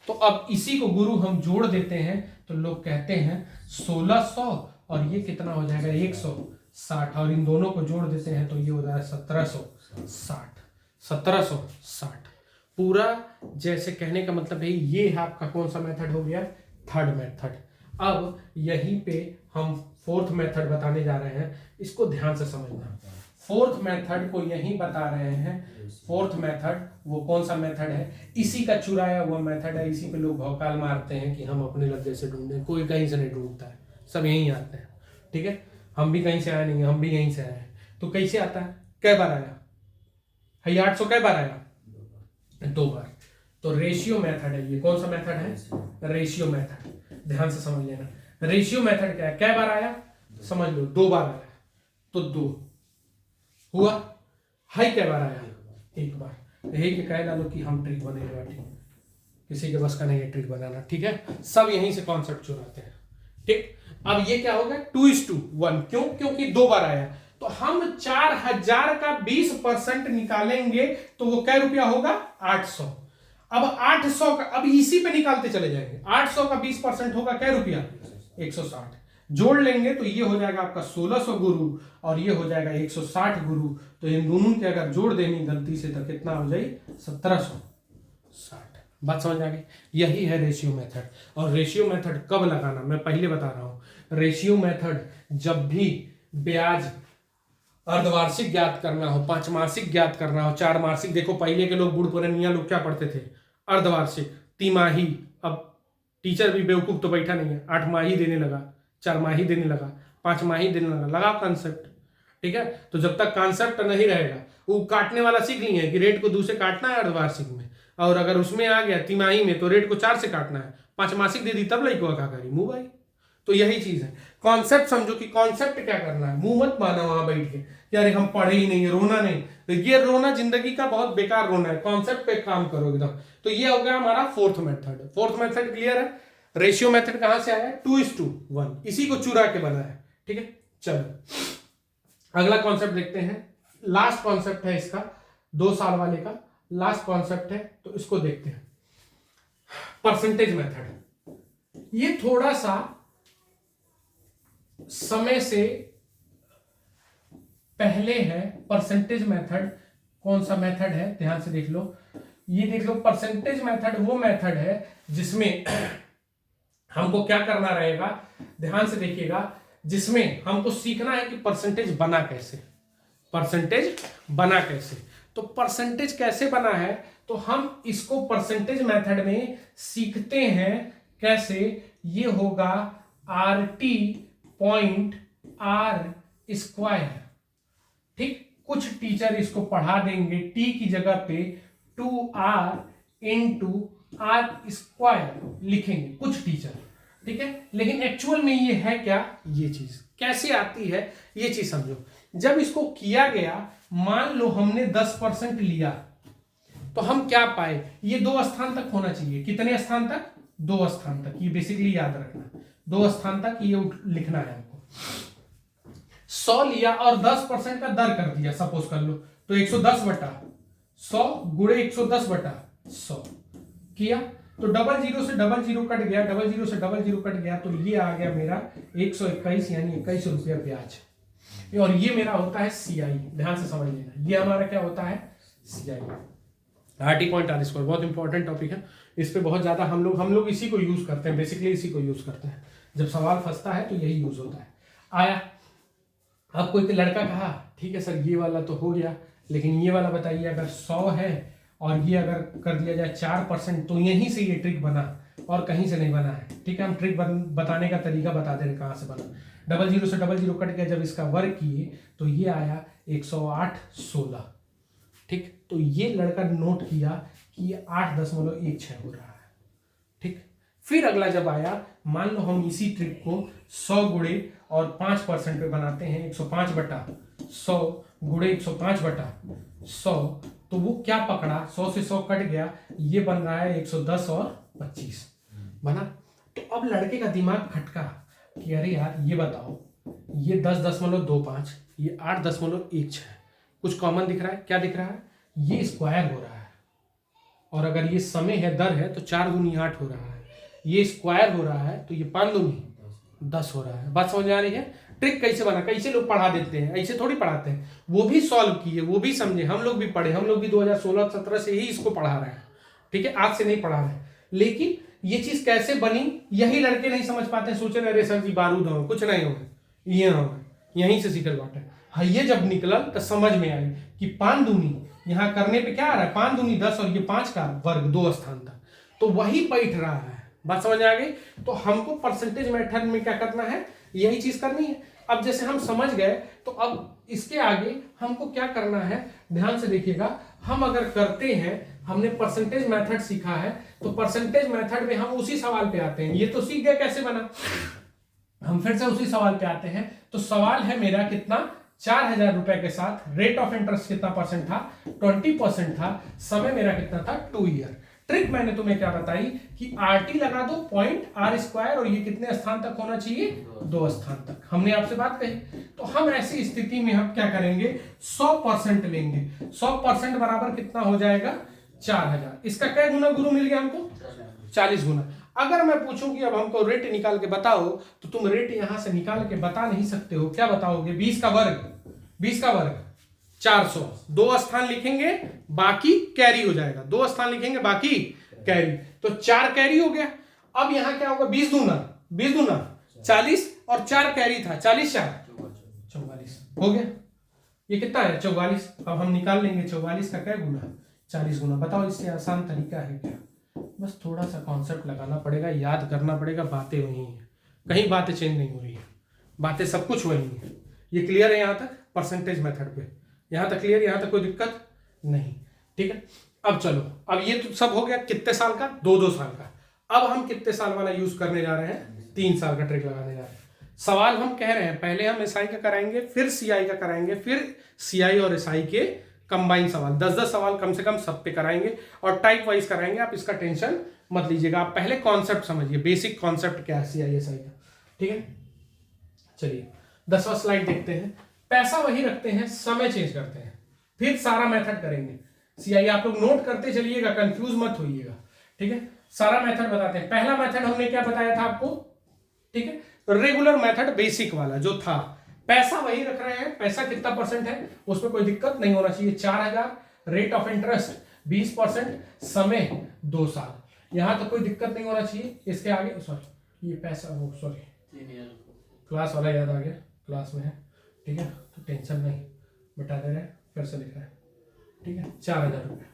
तो अब इसी को गुरु हम जोड़ देते हैं, तो लोग कहते हैं 1600 और ये कितना हो जाएगा 160, और इन दोनों को जोड़ देते हैं तो ये हो जाएगा 1760 पूरा। जैसे कहने का मतलब है ये है आपका कौन सा मेथड हो गया, थर्ड मेथड। अब यहीं पे हम फोर्थ मेथड बताने जा रहे हैं, इसको ध्यान से समझना। फोर्थ मेथड को यहीं बता रहे हैं। फोर्थ मेथड वो कौन सा मेथड है, इसी का चुराया हुआ मेथड है। इसी पे लोग भौकाल मारते हैं कि हम अपने लज्जे से ढूंढे, कोई कहीं से नहीं ढूंढता है, सब यहीं आते हैं। ठीक है, हम भी कहीं से आए नहीं, हम भी यहीं से आए हैं। तो कैसे आता है, कै बार आया है, 800 कै बार आया, 2 बार। तो रेशियो मेथड है, ये कौन सा मेथड है, रेशियो मेथड। ध्यान से समझ लेना, रेशियो मेथड क्या है, कै बार आया, समझ लो 2 बार आया, तो 2 हुआ। हाई कै बार आया, 1 बार। यही के कह डालो कि हम ट्रिक बनेगा, ठीक, किसी के बस का नहीं है ट्रिक बनाना। ठीक है, सब यहीं से कॉन्सेप्ट चुराते हैं। ठीक, अब ये क्या होगा 2:1, क्यों, क्योंकि 2 बार आया। तो हम 4000 का 20% निकालेंगे तो वो क्या रुपया होगा, 800। अब 800 का, अब इसी पे निकालते चले जाएंगे, 800 का 20% होगा क्या रुपया, 160। जोड़ लेंगे तो ये हो जाएगा आपका 1600 गुरु और ये हो जाएगा 160 गुरु। तो इन दोनों के अगर जोड़ देनी गलती से तो कितना हो जाए, 1760। बात समझ आ गई, यही है रेशियो मेथड। और रेशियो मेथड कब लगाना, मैं पहले बता रहा हूं। रेशियो मेथड जब भी ब्याज अर्धवार्षिक ज्ञात करना हो, 5 मासिक ज्ञात करना हो, 4 मासिक, देखो पहले के लोग बूढ़ पुरानिया लोग क्या पढ़ते थे, अर्धवार्षिक, तिमाही। अब टीचर भी बेवकूफ तो बैठा नहीं है, 8 माही देने लगा, 4 माही देने लगा, 5 माही देने लगा, लगा कॉन्सेप्ट। ठीक है, तो जब तक कॉन्सेप्ट नहीं रहेगा, वो काटने वाला सीख लिए है कि रेट को 2 से काटना है अर्धवार्षिक में, और अगर उसमें आ गया तिमाही में तो रेट को 4 से काटना है, 5 मासिक दे दी तब लड़को क्या करी, मुंह भाई। तो यही चीज है, कॉन्सेप्ट समझो कि कॉन्सेप्ट क्या करना है, मुंह मत माना वहां बैठ के यार हम पढ़े ही नहीं, रोना नहीं। तो ये रोना जिंदगी का बहुत बेकार रोना है, कॉन्सेप्ट पे काम करो एकदम। तो ये हो गया हमारा fourth method. Fourth method clear है। रेशियो मेथड कहां से आया, 2:1, इसी को चुरा के बना है। ठीक है, चलो अगला कॉन्सेप्ट देखते हैं। लास्ट कॉन्सेप्ट है इसका, 2 साल वाले का लास्ट कॉन्सेप्ट है, तो इसको देखते हैं। परसेंटेज मेथड, ये थोड़ा सा समय से पहले है। परसेंटेज मेथड कौन सा मेथड है, ध्यान से देख लो। ये देख लो, परसेंटेज मेथड वो मेथड है जिसमें हमको क्या करना रहेगा, ध्यान से देखिएगा, जिसमें हमको सीखना है कि परसेंटेज बना कैसे, परसेंटेज बना कैसे। तो परसेंटेज कैसे बना है, तो हम इसको परसेंटेज मेथड में सीखते हैं कैसे। ये होगा RT.R²। ठीक, कुछ टीचर इसको पढ़ा देंगे टी की जगह पे 2R × R² लिखेंगे कुछ टीचर। ठीक है, लेकिन एक्चुअल में ये है क्या, ये चीज कैसे आती है ये चीज समझो। जब इसको किया गया, मान लो हमने 10% लिया, तो हम क्या पाए, ये 2 स्थान तक होना चाहिए। कितने स्थान तक? 2 स्थान तक। ये बेसिकली याद रखना, 2 स्थान तक ये लिखना है हमको। 100 लिया और 10% का दर कर दिया, सपोज कर लो, तो 110 बटा 100 गुणे 110 बटा 100 किया, तो डबल जीरो से डबल जीरो कट गया, डबल जीरो से डबल जीरो कट गया, तो ये आ गया मेरा 121 यानी 21 रुपया ब्याज। और ये मेरा होता है सीआई, ध्यान से समझ लेना, ये हमारा क्या होता है? CI, RT point R square. बहुत इंपॉर्टेंट टॉपिक है, इस पे बहुत ज्यादा हम लोग इसी को यूज करते हैं, बेसिकली इसी को यूज करते हैं। जब सवाल फंसता है तो यही यूज होता है। आया, अब कोई लड़का कहा ठीक है सर ये वाला तो हो गया, लेकिन ये वाला बताइए, अगर 100 है और ये अगर कर दिया जाए 4%, तो यहीं से ये ट्रिक बना और कहीं से नहीं बना है। ठीक है, हम ट्रिक बताने का तरीका बता दे रहे कहाँ से बना। डबल जीरो से डबल जीरो कट गया, जब इसका वर्ग किए तो ये आया 108.16। ठीक, तो ये लड़का नोट किया कि ये 8.16 हो रहा है। ठीक, फिर अगला जब आया, मान लो हम इसी ट्रिक को 100 गुणे और 5% पे बनाते हैं, 105 बटा 100 गुणे 105 बटा 100, तो वो क्या पकड़ा, 100 से 100 कट गया, ये बन रहा है 110 और 25 बना। तो अब लड़के का दिमाग खटका कि अरे यार ये बताओ, ये 10.25, ये 8.16, कुछ कॉमन दिख रहा है? क्या दिख रहा है? ये स्क्वायर हो रहा है, और अगर ये समय है, दर है, तो 4 दूनी 8 हो रहा है। ये स्क्वायर हो रहा है तो ये 5 दूनी 10 हो रहा है। बात समझ आ रही है? ट्रिक कैसे बना, कैसे लोग पढ़ा देते हैं, ऐसे थोड़ी पढ़ाते हैं। वो भी सॉल्व किए, वो भी समझे, हम लोग भी पढ़े, हम लोग भी 2016-17 से ही इसको पढ़ा रहे हैं। ठीक है, आज से नहीं पढ़ा रहे, लेकिन ये चीज कैसे बनी यही लड़के नहीं समझ पाते। सोचे अरे सर जी बारूद हो, कुछ नहीं हो, ये हो, यहीं से सीखल बाटे। हाँ, ये जब निकलल तो समझ में आई कि 5 दूनी यहाँ करने पे क्या आ रहा है, 5 दूनी 10 और ये 5 का वर्ग 2 स्थान तक, तो वही बैठ रहा है। बात समझ आ गई? तो हमको परसेंटेज मेथड में क्या करना है, यही चीज करनी है। अब जैसे हम समझ गए, तो अब इसके आगे हमको क्या करना है, ध्यान से देखिएगा। हम अगर करते हैं, हमने परसेंटेज मेथड सीखा है, तो परसेंटेज मेथड में हम उसी सवाल पे आते हैं। ये तो सीख गए कैसे बना, हम फिर से उसी सवाल पे आते हैं। तो सवाल है मेरा कितना, 4000 रुपए के साथ रेट ऑफ इंटरेस्ट कितना परसेंट था, 20% था, समय मेरा कितना था, 2 ईयर। ट्रिक मैंने तुम्हें क्या बताई कि आरटी लगा दो, पॉइंट आर स्क्वायर, और ये कितने स्थान तक होना चाहिए, 2 स्थान तक। हमने आपसे बात कही। तो हम ऐसी स्थिति में हम क्या करेंगे, 100% लेंगे। 100% बराबर कितना हो जाएगा, 4000। इसका क्या गुना गुरु मिल गया हमको, 40 गुना। अगर मैं पूछूं कि अब हमको रेट निकाल के बताओ, तो तुम रेट यहां से निकाल के बता नहीं सकते हो। क्या बताओगे, 20 का वर्ग 400, 2 स्थान लिखेंगे, बाकी कैरी हो जाएगा। 2 स्थान लिखेंगे, बाकी कैरी, तो 4 कैरी हो गया। अब यहां क्या होगा, 20 दूना 40 और 4 कैरी था, 40 44 हो गया। ये कितना है, 44। अब हम निकाल लेंगे 44 का क्या गुना, 40 गुना। बताओ इससे आसान तरीका है क्या? बस थोड़ा सा कॉन्सेप्ट लगाना पड़ेगा, याद करना पड़ेगा। बातें वही हैं, कहीं बातें चेंज नहीं हो रही है, बातें सब कुछ वही है। ये क्लियर है यहाँ तक परसेंटेज मेथड पे? यहाँ तक क्लियर, यहाँ तक कोई दिक्कत नहीं? ठीक है, अब चलो, अब ये तो सब हो गया कितने साल का, 2-2 साल का। अब हम कितने साल वाला यूज करने जा रहे हैं, 3 साल का ट्रिक लगाने जा रहे हैं। सवाल हम कह रहे हैं पहले हम एसआई का कराएंगे, फिर सीआई का कराएंगे, फिर सीआई और एसआई के कंबाइन सवाल, 10-10 सवाल कम से कम सब पे कराएंगे, और टाइप वाइज कराएंगे। आप इसका टेंशन मत लीजिएगा, आप पहले कॉन्सेप्ट समझिए, बेसिक कॉन्सेप्ट क्या है सीआई एसआई का। ठीक है, चलिए 10वां स्लाइड देखते हैं। पैसा वही रखते हैं, समय चेंज करते हैं, फिर सारा मेथड करेंगे। सीआई आप लोग नोट करते चलिएगा, कंफ्यूज मत होइएगा। ठीक है, सारा मेथड बताते हैं। पहला मेथड हमने क्या बताया था आपको, ठीक है, रेगुलर मेथड बेसिक वाला जो था, पैसा वही रख रहे हैं। पैसा कितना परसेंट है, उसमें कोई दिक्कत नहीं होना चाहिए, 4000, रेट ऑफ इंटरेस्ट 20%, समय 2 साल, यहां तो कोई दिक्कत नहीं होना चाहिए। इसके आगे सॉरी, ये पैसा वो सॉरी क्लास वाला याद आ गया, क्लास में है। ठीक है, तो टेंशन नहीं, बता दे रहे हैं, फिर से लिख रहे हैं। ठीक है, 4000 रुपये,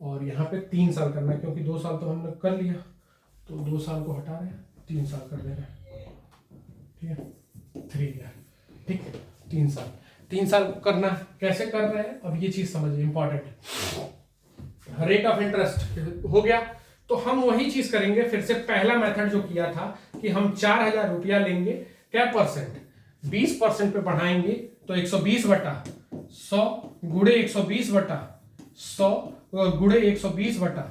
और यहाँ पे 3 साल करना है, क्योंकि 2 साल तो हमने कर लिया, तो 2 साल को हटा रहे हैं, 3 साल कर दे रहे हैं। ठीक है, 3 ईयर। ठीक है, 3 साल करना, कैसे कर रहे हैं अब ये चीज समझिए, इंपॉर्टेंट है। रेट ऑफ इंटरेस्ट हो गया, तो हम वही चीज करेंगे फिर से। पहला मेथड जो किया था कि हम 4000 रुपया लेंगे, क्या परसेंट, 20% पे बढ़ाएंगे, तो 120 बटा 100 गुणे 120 बटा 100 गुणे 120 बटा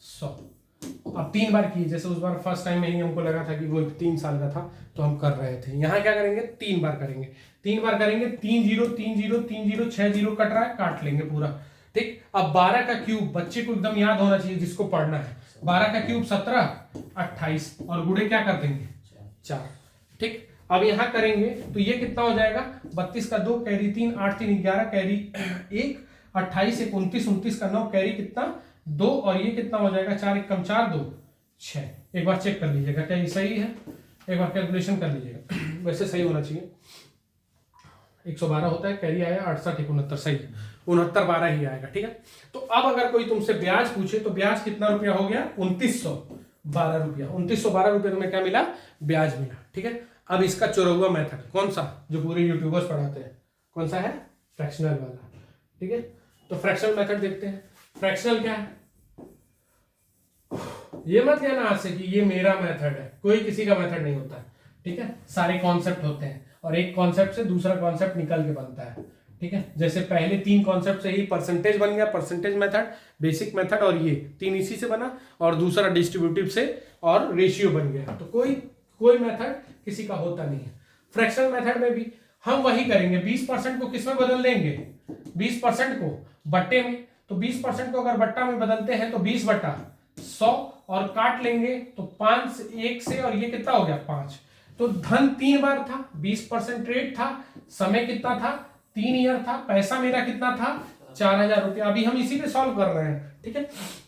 100। अब 3 बार किए, जैसे उस बार फर्स्ट टाइम में ही हमको लगा था कि वो 3 साल का था तो हम कर रहे थे। यहाँ क्या करेंगे, 3 बार करेंगे। 3 बार करेंगे, 3 0 3 0 3 0 6 0 कट रहा है, काट लेंगे पूरा। ठीक, अब 12 का क्यूब बच्चे को एकदम याद होना चाहिए जिसको पढ़ना है। 12 का क्यूब 17 28 और गुणे क्या कर देंगे 4। ठीक, अब यहाँ करेंगे तो ये कितना हो जाएगा, 32 का 2 कैरी 3 8 3 11 कैरी 1 28 1 29 29 का 9 कैरी कितना 2 और ये कितना हो जाएगा 4 1 कम 4 2 6। एक बार चेक कर लीजिएगा क्या ये सही है, एक बार कैलकुलेशन कर लीजिएगा। वैसे सही होना चाहिए, 112 होता है, कैरी आया 68 69 सही, 69 12 ही आएगा। ठीक है, तो अब अगर कोई तुमसे ब्याज पूछे तो ब्याज कितना रुपया हो गया 2912 रुपया। 2912 रुपया तुम्हें क्या मिला, ब्याज मिला। ठीक है, अब इसका चौराहा मेथड कौन सा, जो पूरे यूट्यूबर्स पढ़ाते हैं, कौन सा है, फ्रैक्शनल वाला। ठीक है, तो फ्रैक्शनल मेथड देखते हैं। फ्रैक्शनल क्या है, ये मत कहना आज से कि ये मेरा मेथड है, कोई किसी का मेथड नहीं होता है। ठीक है, सारे कॉन्सेप्ट होते हैं और एक कॉन्सेप्ट से दूसरा कॉन्सेप्ट निकल के बनता है। ठीक है, जैसे पहले 3 कॉन्सेप्ट से ही परसेंटेज बन गया, परसेंटेज मेथड, बेसिक मेथड और ये 3 इसी से बना, और दूसरा डिस्ट्रीब्यूटिव से और रेशियो बन गया। तो कोई मेथड किसी का होता नहीं है। फ्रैक्शनल मेथड में भी हम वही करेंगे, 20% को किस में बदल देंगे, 20% को बट्टे में। तो 20% को अगर बट्टा में बदलते हैं तो 20 बट्टा 100 और काट लेंगे तो 5 1 से, और ये कितना हो गया 5। तो धन 3 बार था, 20% रेट था, समय कितना था 3 ईयर था, पैसा मेरा कितना था 4000 रुपया। अभी हम इसी पे सॉल्व कर रहे हैं। ठीक है,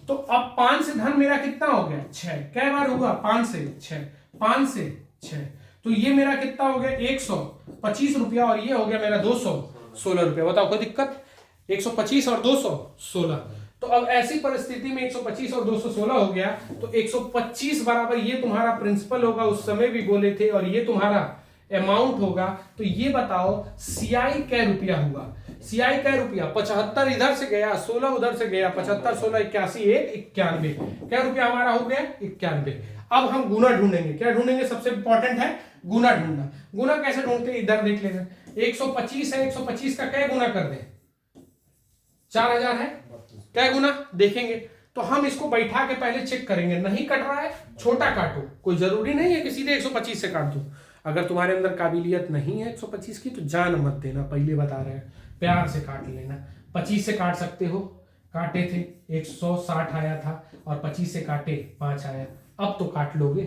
तो अब 5 से धन मेरा कितना हो गया 6। कै बार हुआ 5 से 6, 5 से 6, तो ये मेरा कितना हो गया 125 रुपया और ये हो गया मेरा 216 रुपया। बताओ कोई दिक्कत, 125 और 216। तो अब ऐसी परिस्थिति में 125 और 216 हो गया तो 125 बराबर ये तुम्हारा प्रिंसिपल होगा, उस समय भी बोले थे, और ये तुम्हारा अमाउंट होगा। तो ये बताओ सीआई कै रुपया हुआ, सीआई कै रुपया, 75 इधर से गया, 16 उधर से गया, 75 16 81 1 91, कै रुपया हमारा हो गया 91। अब हम गुना ढूंढेंगे, क्या ढूंढेंगे, सबसे इंपॉर्टेंट है गुना ढूंढना। गुना कैसे ढूंढते हैं, इधर देख लेते, 125 है, 125 का कै गुना कर दे, 4000 है, क्या गुना देखेंगे। तो हम इसको बैठा के पहले चेक करेंगे, नहीं कट रहा है छोटा काटो, कोई जरूरी नहीं है कि सीधे 125 से काट दो। अगर तुम्हारे अंदर काबिलियत नहीं है 125 की तो जान मत देना, पहले बता रहे हैं, प्यार से काट लेना। 25 से काट सकते हो, काटे थे 160 आया था और 25 से काटे 5 आया, अब तो काट लोगे,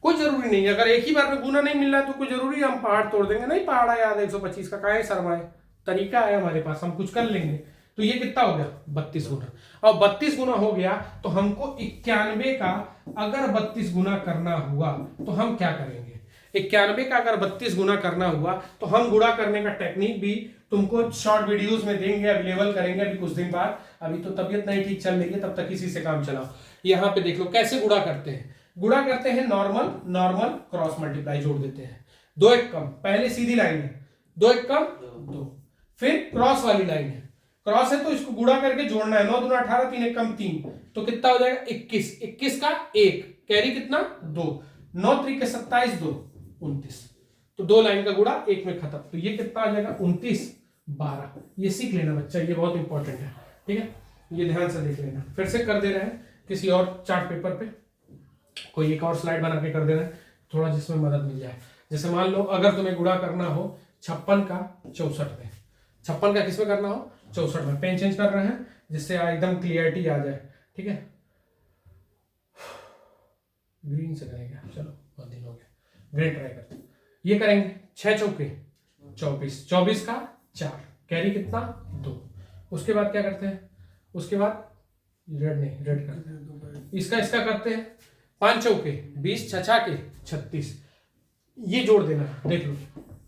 कोई जरूरी नहीं है। अगर एक ही बार में गुना नहीं मिल रहा है तो कोई जरूरी हम पहाड़ तोड़ देंगे, नहीं पहाड़ा याद 125 का, काहे शर्माए, तरीका है हमारे पास, हम कुछ कर लेंगे। तो ये कितना हो गया 32 गुना, और 32 गुना हो गया तो हमको 91 का अगर 32 गुना करना हुआ तो हम क्या करेंगे, 91 का अगर 32 गुना करना हुआ तो हम गुणा करने का टेक्निक भी तुमको शॉर्ट वीडियोस में देंगे, अवेलेबल करेंगे अभी कुछ दिन बाद। अभी तो तबीयत नहीं ठीक चल रही है, तब तक इसी से काम चलाओ। यहाँ पे देख लो कैसे गुणा करते हैं, गुणा करते हैं नॉर्मल क्रॉस मल्टीप्लाई जोड़ देते हैं, 2 1 कम, पहले सीधी लाइन है 2 1 कम 2, फिर क्रॉस वाली लाइन है, क्रॉस है तो इसको गुणा करके जोड़ना है, 9 दूना 18 3 1 कम 3, तो कितना हो जाएगा 21, 21 का 1 कैरी कितना 2, 9 3 के 27 2 29, तो 2 लाइन का गुणा 1 में खत्म। तो ये कितना आ जाएगा 29 12। ये सीख लेना बच्चा, ये बहुत इंपॉर्टेंट है। ठीक है, ये ध्यान से देख लेना। फिर से कर दे रहे हैं किसी और चार्ट पेपर पे, कोई एक और स्लाइड बना के कर देना है थोड़ा जिसमें मदद मिल जाए। जैसे मान लो अगर तुम्हें गुणा करना हो 56 का 64 में, 56 का किसमें करना हो 64 में, पेन चेंज कर रहे हैं जिससे एकदम क्लियरिटी आ जाए। ठीक है, ग्रीन से करेंगे, चलो बहुत दिन हो गया, ग्रीन ट्राई करते हैं। ये करेंगे 6 चौके 24, 24 का 4 कैरी कितना 2। उसके बाद क्या करते हैं, उसके बाद रेड नहीं, रेड करते हैं, इसका करते हैं 5 चौके 20 छछा के 36, ये जोड़ देना। देख लो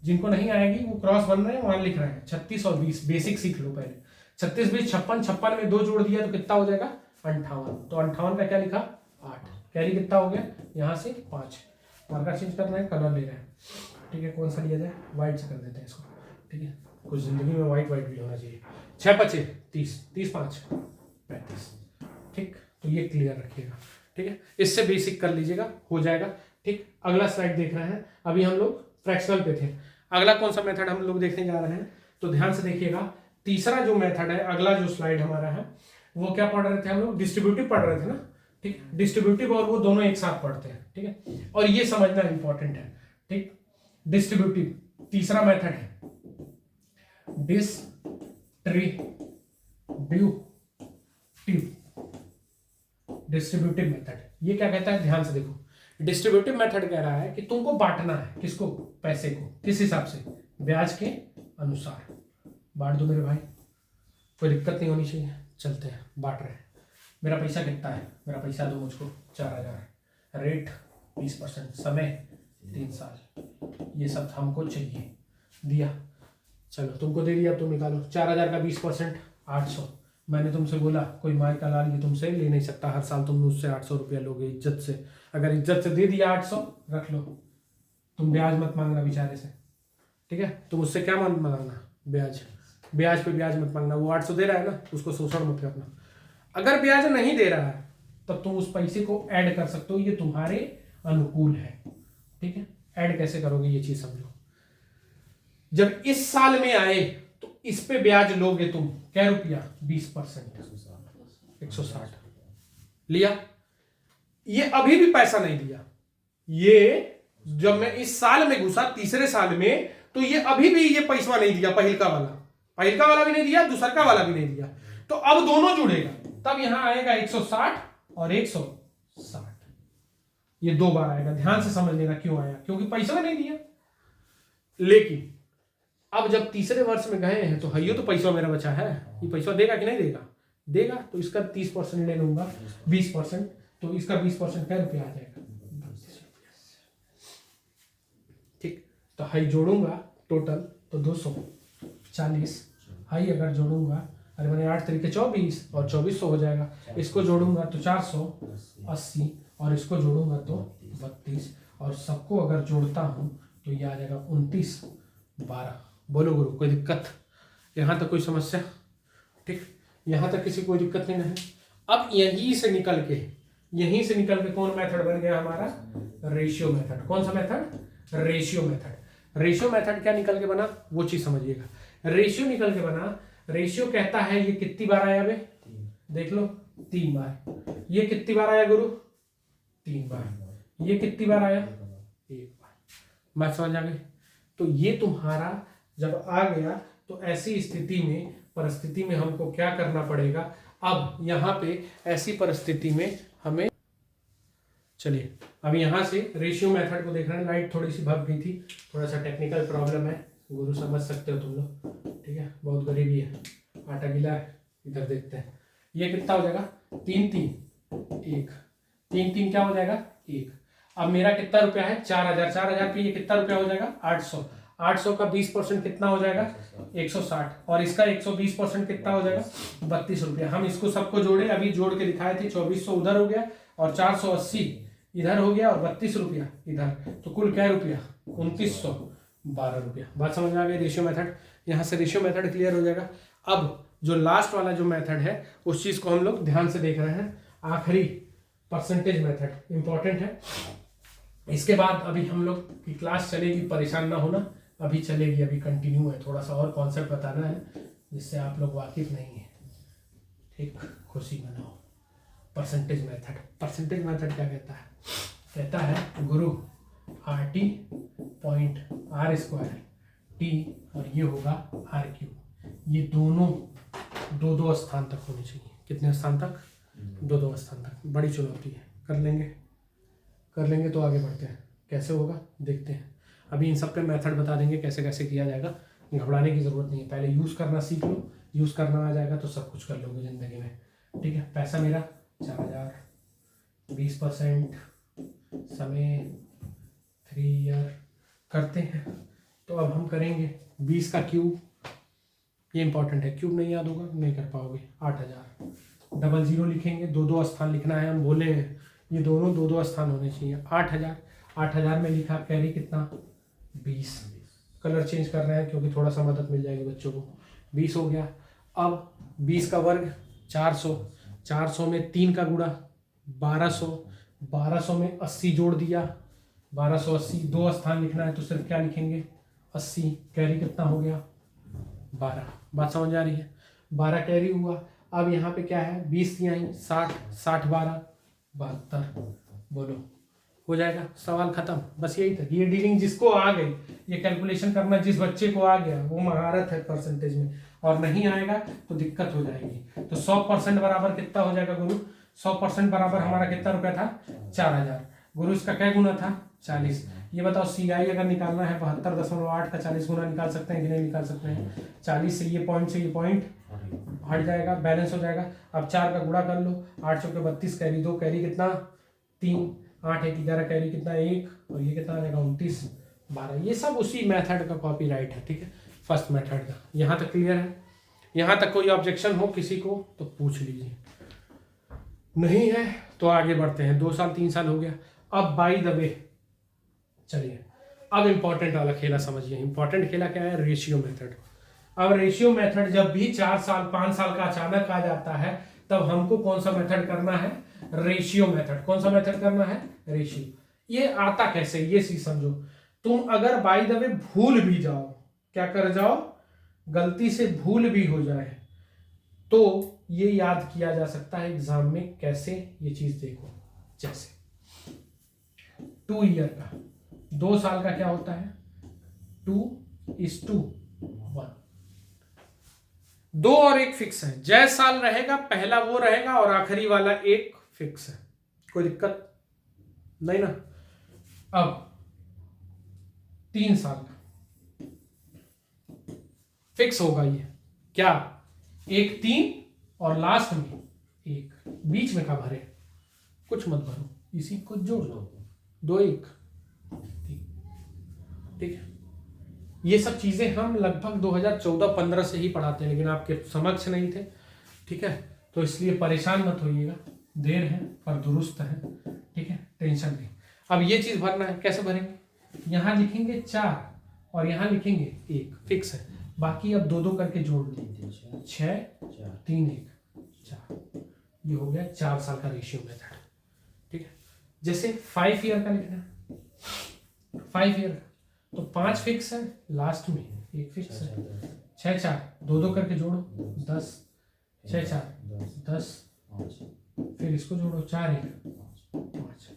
जिनको नहीं आएगी वो क्रॉस बन रहे हैं, वहां लिख रहे हैं 36 और 20, बेसिक सीख लो पहले। 36 20 56, 56 में 2 जोड़ दिया तो कितना हो जाएगा 58, तो 58 का क्या लिखा 8, कैरी कितना हो गया यहाँ से 5। मार्कर चेंज करना है, कलर ले रहे हैं। ठीक है, कौन सा लिया जाए, व्हाइट से कर देते हैं इसको। ठीक है, कुछ जिंदगी में व्हाइट भी होना चाहिए। 6 5 30, 30 5 35। ठीक, तो ये क्लियर रखिएगा। ठीक है, इससे बेसिक कर लीजिएगा, हो जाएगा। ठीक, अगला स्लाइड देख रहे हैं, अभी हम लोग फ्रैक्शनल पे थे। अगला कौन सा मेथड हम लोग देखने जा रहे हैं, तो ध्यान से देखिएगा। तीसरा जो मेथड है, अगला जो स्लाइड हमारा है, वो क्या पढ़ रहे थे हम लोग? डिस्ट्रीब्यूटिव पढ़ रहे थे ना, ठीक। डिस्ट्रीब्यूटिव और वो दोनों एक साथ पढ़ते हैं, ठीक है। और ये समझना इंपॉर्टेंट है, ठीक। डिस्ट्रीब्यूटिव तीसरा मेथड है, डिस्ट्रीब्यूटिव मेथड। ये क्या कहता है, ध्यान से देखो। डिस्ट्रीब्यूटिव मेथड कह रहा है कि तुमको बांटना है, किसको? पैसे को। किस हिसाब से? ब्याज के अनुसार। बांट दो मेरे भाई, कोई दिक्कत नहीं होनी चाहिए। चलते हैं, बांट रहे हैं। मेरा पैसा कितना है? मेरा पैसा दो मुझको 4000, रेट 20%, समय 3 साल। ये सब हमको चाहिए, दिया। चलो तुमको दे दिया, तुम निकालो। 4000 का 20% 800। मैंने तुमसे बोला कोई मार का लाल ये तुमसे ले नहीं सकता, हर साल तुम मुझसे 800 रुपया लोगे इज्जत से। अगर इज्जत से दे दिया 800, रख लो, तुम ब्याज मत मांगना बेचारे से, ठीक है। तुम उससे क्या मत मांगना? ब्याज। ब्याज पे ब्याज मत मांगना। वो 800 दे रहा है ना, उसको शोषण मत करना। अगर ब्याज नहीं दे रहा है तब तुम उस पैसे को ऐड कर सकते हो, ये तुम्हारे अनुकूल है, ठीक है। ऐड कैसे करोगे ये चीज समझो। जब इस साल में आए तो इस पे ब्याज लोगे तुम, क्या रुपया? 20%, 160 लिया। ये अभी भी पैसा नहीं दिया। ये जब मैं इस साल में घुसा, तीसरे साल में, तो ये अभी भी ये पैसा नहीं दिया। पहिलका वाला भी नहीं दिया, दूसरका वाला भी नहीं दिया। तो अब दोनों जुड़ेगा, तब यहां आएगा 160 और 160। ये 2 बार आएगा। ध्यान से समझ लेना क्यों आया, क्योंकि पैसा नहीं दिया। लेकिन अब जब तीसरे वर्ष में गए हैं तो हइयो तो पैसा मेरा बचा है, ये पैसा देगा कि नहीं देगा? देगा। तो इसका 30% ले लूंगा, 20%, तो इसका 20% क्या रुपया आ जाएगा? 32 रुपया, ठीक। तो हाई जोड़ूंगा टोटल तो 240। हाई अगर जोड़ूंगा, अरे मैंने 8 तरीके 24 और 2400 हो जाएगा। इसको जोड़ूंगा तो 480 और इसको जोड़ूंगा तो 32, और सबको अगर जोड़ता हूं तो ये आ जाएगा 29 12। बोलो गुरु, कोई दिक्कत? यहां तक कोई समस्या? ठीक, यहां तक किसी कोई दिक्कत नहीं है। अब यहीं से निकल के कौन मेथड बन गया हमारा? Ratio method. कौन सा method? Ratio method. Ratio method क्या निकल के बना वो चीज समझिएगा। रेशियो निकल के बना, रेशियो कहता है ये कितनी बार आया बे? देख लो, 3 बार। ये कितनी बार आया गुरु? 3 बार। ये कितनी बार आया? 1 बार। बात समझ आ गई? तो ये तुम्हारा जब आ गया तो ऐसी स्थिति में, परिस्थिति में हमको क्या करना पड़ेगा? अब यहाँ पे ऐसी परिस्थिति में हमें, चलिए अब यहाँ से रेशियो मेथड को देख रहे हैं। लाइट थोड़ी सी भग गई थी, थोड़ा सा टेक्निकल प्रॉब्लम है, गुरु समझ सकते हो तुम लोग, ठीक है। बहुत गरीबी है, आटा गीला है। इधर देखते हैं, ये कितना हो जाएगा? 3 3 1, 3 3 क्या हो जाएगा? 1। अब मेरा कितना रुपया है? 4000। 4000 पे ये कितना रुपया हो जाएगा? 800। 800 का 20% कितना हो जाएगा? 160। और इसका 120% कितना हो जाएगा? 32 रुपया। हम इसको सबको जोड़े, अभी जोड़ के दिखाए थे। 2400 उधर हो गया और 480 इधर हो गया और 32 रुपया इधर, तो कुल क्या रुपया? 2912 रुपया। बात समझ में आ गई? Ratio method. यहाँ से रेशियो मेथड क्लियर हो जाएगा। अब जो लास्ट वाला जो मेथड है उस चीज को हम लोग ध्यान से देख रहे हैं। आखिरी परसेंटेज मेथड इंपॉर्टेंट है। इसके बाद अभी हम लोग की क्लास चलेगी, परेशान ना होना, अभी चलेगी, अभी कंटिन्यू है। थोड़ा सा और कॉन्सेप्ट बताना है जिससे आप लोग वाकिफ नहीं है, ठीक। खुशी मनाओ। Percentage method. परसेंटेज मेथड क्या कहता है? कहता है गुरु RT पॉइंट R² T और ये होगा R3। ये दोनों 2 स्थान तक होने चाहिए। कितने स्थान तक? 2 स्थान तक। बड़ी चुनौती है, कर लेंगे तो आगे बढ़ते हैं। कैसे होगा देखते हैं। अभी इन सब पे मेथड बता देंगे कैसे कैसे किया जाएगा। घबराने की जरूरत नहीं है, पहले यूज करना सीख लो। यूज करना आ जाएगा तो सब कुछ कर लोगे जिंदगी में, ठीक है। पैसा मेरा 4000, 20%, समय 3 ईयर करते हैं। तो अब हम करेंगे 20 का क्यूब। ये इंपॉर्टेंट है, क्यूब नहीं याद होगा नहीं कर पाओगे। 8000, 00 लिखेंगे, 2 स्थान लिखना है। हम बोले हैं ये दोनों 2 स्थान होने चाहिए। 8000, 8000 में लिखा कैरी कितना? 20। कलर चेंज कर रहे हैं क्योंकि थोड़ा सा मदद मिल जाएगी बच्चों को। 20 हो गया। अब 20 का वर्ग 400, 400 में 3 का गुणा 1200, 1200 में 80 जोड़ दिया, 1280। 2 स्थान लिखना है तो सिर्फ क्या लिखेंगे? 80। कैरी कितना हो गया? 12। बात समझ आ रही है? 12 कैरी हुआ। अब यहाँ पे क्या है, 20 तिहाई 60, 60 12 72। बोलो, हो जाएगा, सवाल खत्म। बस यही था। ये डीलिंग जिसको आ गई, ये कैलकुलेशन करना जिस बच्चे को आ गया, वो महारत है परसेंटेज में, और नहीं आएगा तो दिक्कत हो जाएगी। तो 100% बराबर कितना हो जाएगा गुरु? 100% बराबर हमारा कितना रुपया था? 4000। गुरु इसका क्या गुना था? 40। ये बताओ सीआई अगर निकालना है 72.8 का 40 गुना निकाल सकते हैं कि नहीं निकाल सकते हैं? 40 से ये पॉइंट हट जाएगा, बैलेंस हो जाएगा। अब 4 का गुणा कर लो, 8 चौके 32, कैरी 2, कैरी कितना? 3, 8 1 11, कैरी कितना? 1, और ये कितना आ जाएगा? 29 12। ये सब उसी मेथड का कॉपीराइट है, ठीक है, फर्स्ट मेथड का। यहाँ तक क्लियर है? यहाँ तक कोई ऑब्जेक्शन हो किसी को तो पूछ लीजिए, नहीं है तो आगे बढ़ते हैं। 2 साल 3 साल हो गया। अब बाय द वे चलिए, अब इंपॉर्टेंट वाला खेला समझिए। इंपॉर्टेंट खेला क्या है? Ratio method. अब रेशियो मेथड जब भी 4 साल 5 साल का अचानक आ जाता है, तब हमको कौन सा मेथड करना है? Ratio method. कौन सा मेथड करना है? रेशियो। ये आता कैसे, ये चीज समझो। तुम अगर बाय द वे भूल भी जाओ, क्या कर जाओ, गलती से भूल भी हो जाए, तो ये याद किया जा सकता है एग्जाम में। कैसे? ये चीज देखो, जैसे 2 ईयर का, 2 साल का क्या होता है? 2:1। 2 और 1 फिक्स है। जय साल रहेगा पहला वो रहेगा, और आखिरी वाला 1 फिक्स है। कोई दिक्कत नहीं ना? अब 3 साल का फिक्स होगा। ये क्या? 1 3 और लास्ट में 1, बीच में का भरे? कुछ मत भरो, इसी को जोड़ दो, 2 1 3। ठीक है, ये सब चीजें हम लगभग 2014-15 से ही पढ़ाते हैं, लेकिन आपके समक्ष नहीं थे, ठीक है, तो इसलिए परेशान मत होइएगा। देर है पर दुरुस्त है, ठीक है, टेंशन नहीं। अब ये चीज भरना है, कैसे भरेंगे? यहां लिखेंगे 4 और यहां लिखेंगे 1, फिक्स है। बाकी अब 2 2 करके जोड़ लो, 6 3 1 4। ये हो गया 4 साल का रेशियो मेथड, ठीक है। जैसे 5 ईयर का लिखना है, 5 ईयर तो 5 फिक्स है, लास्ट में 1 फिक्स है। 6 4 2 2 करके जोड़ो, 10 6 4 10, फिर इसको जोड़ो 4 1 5,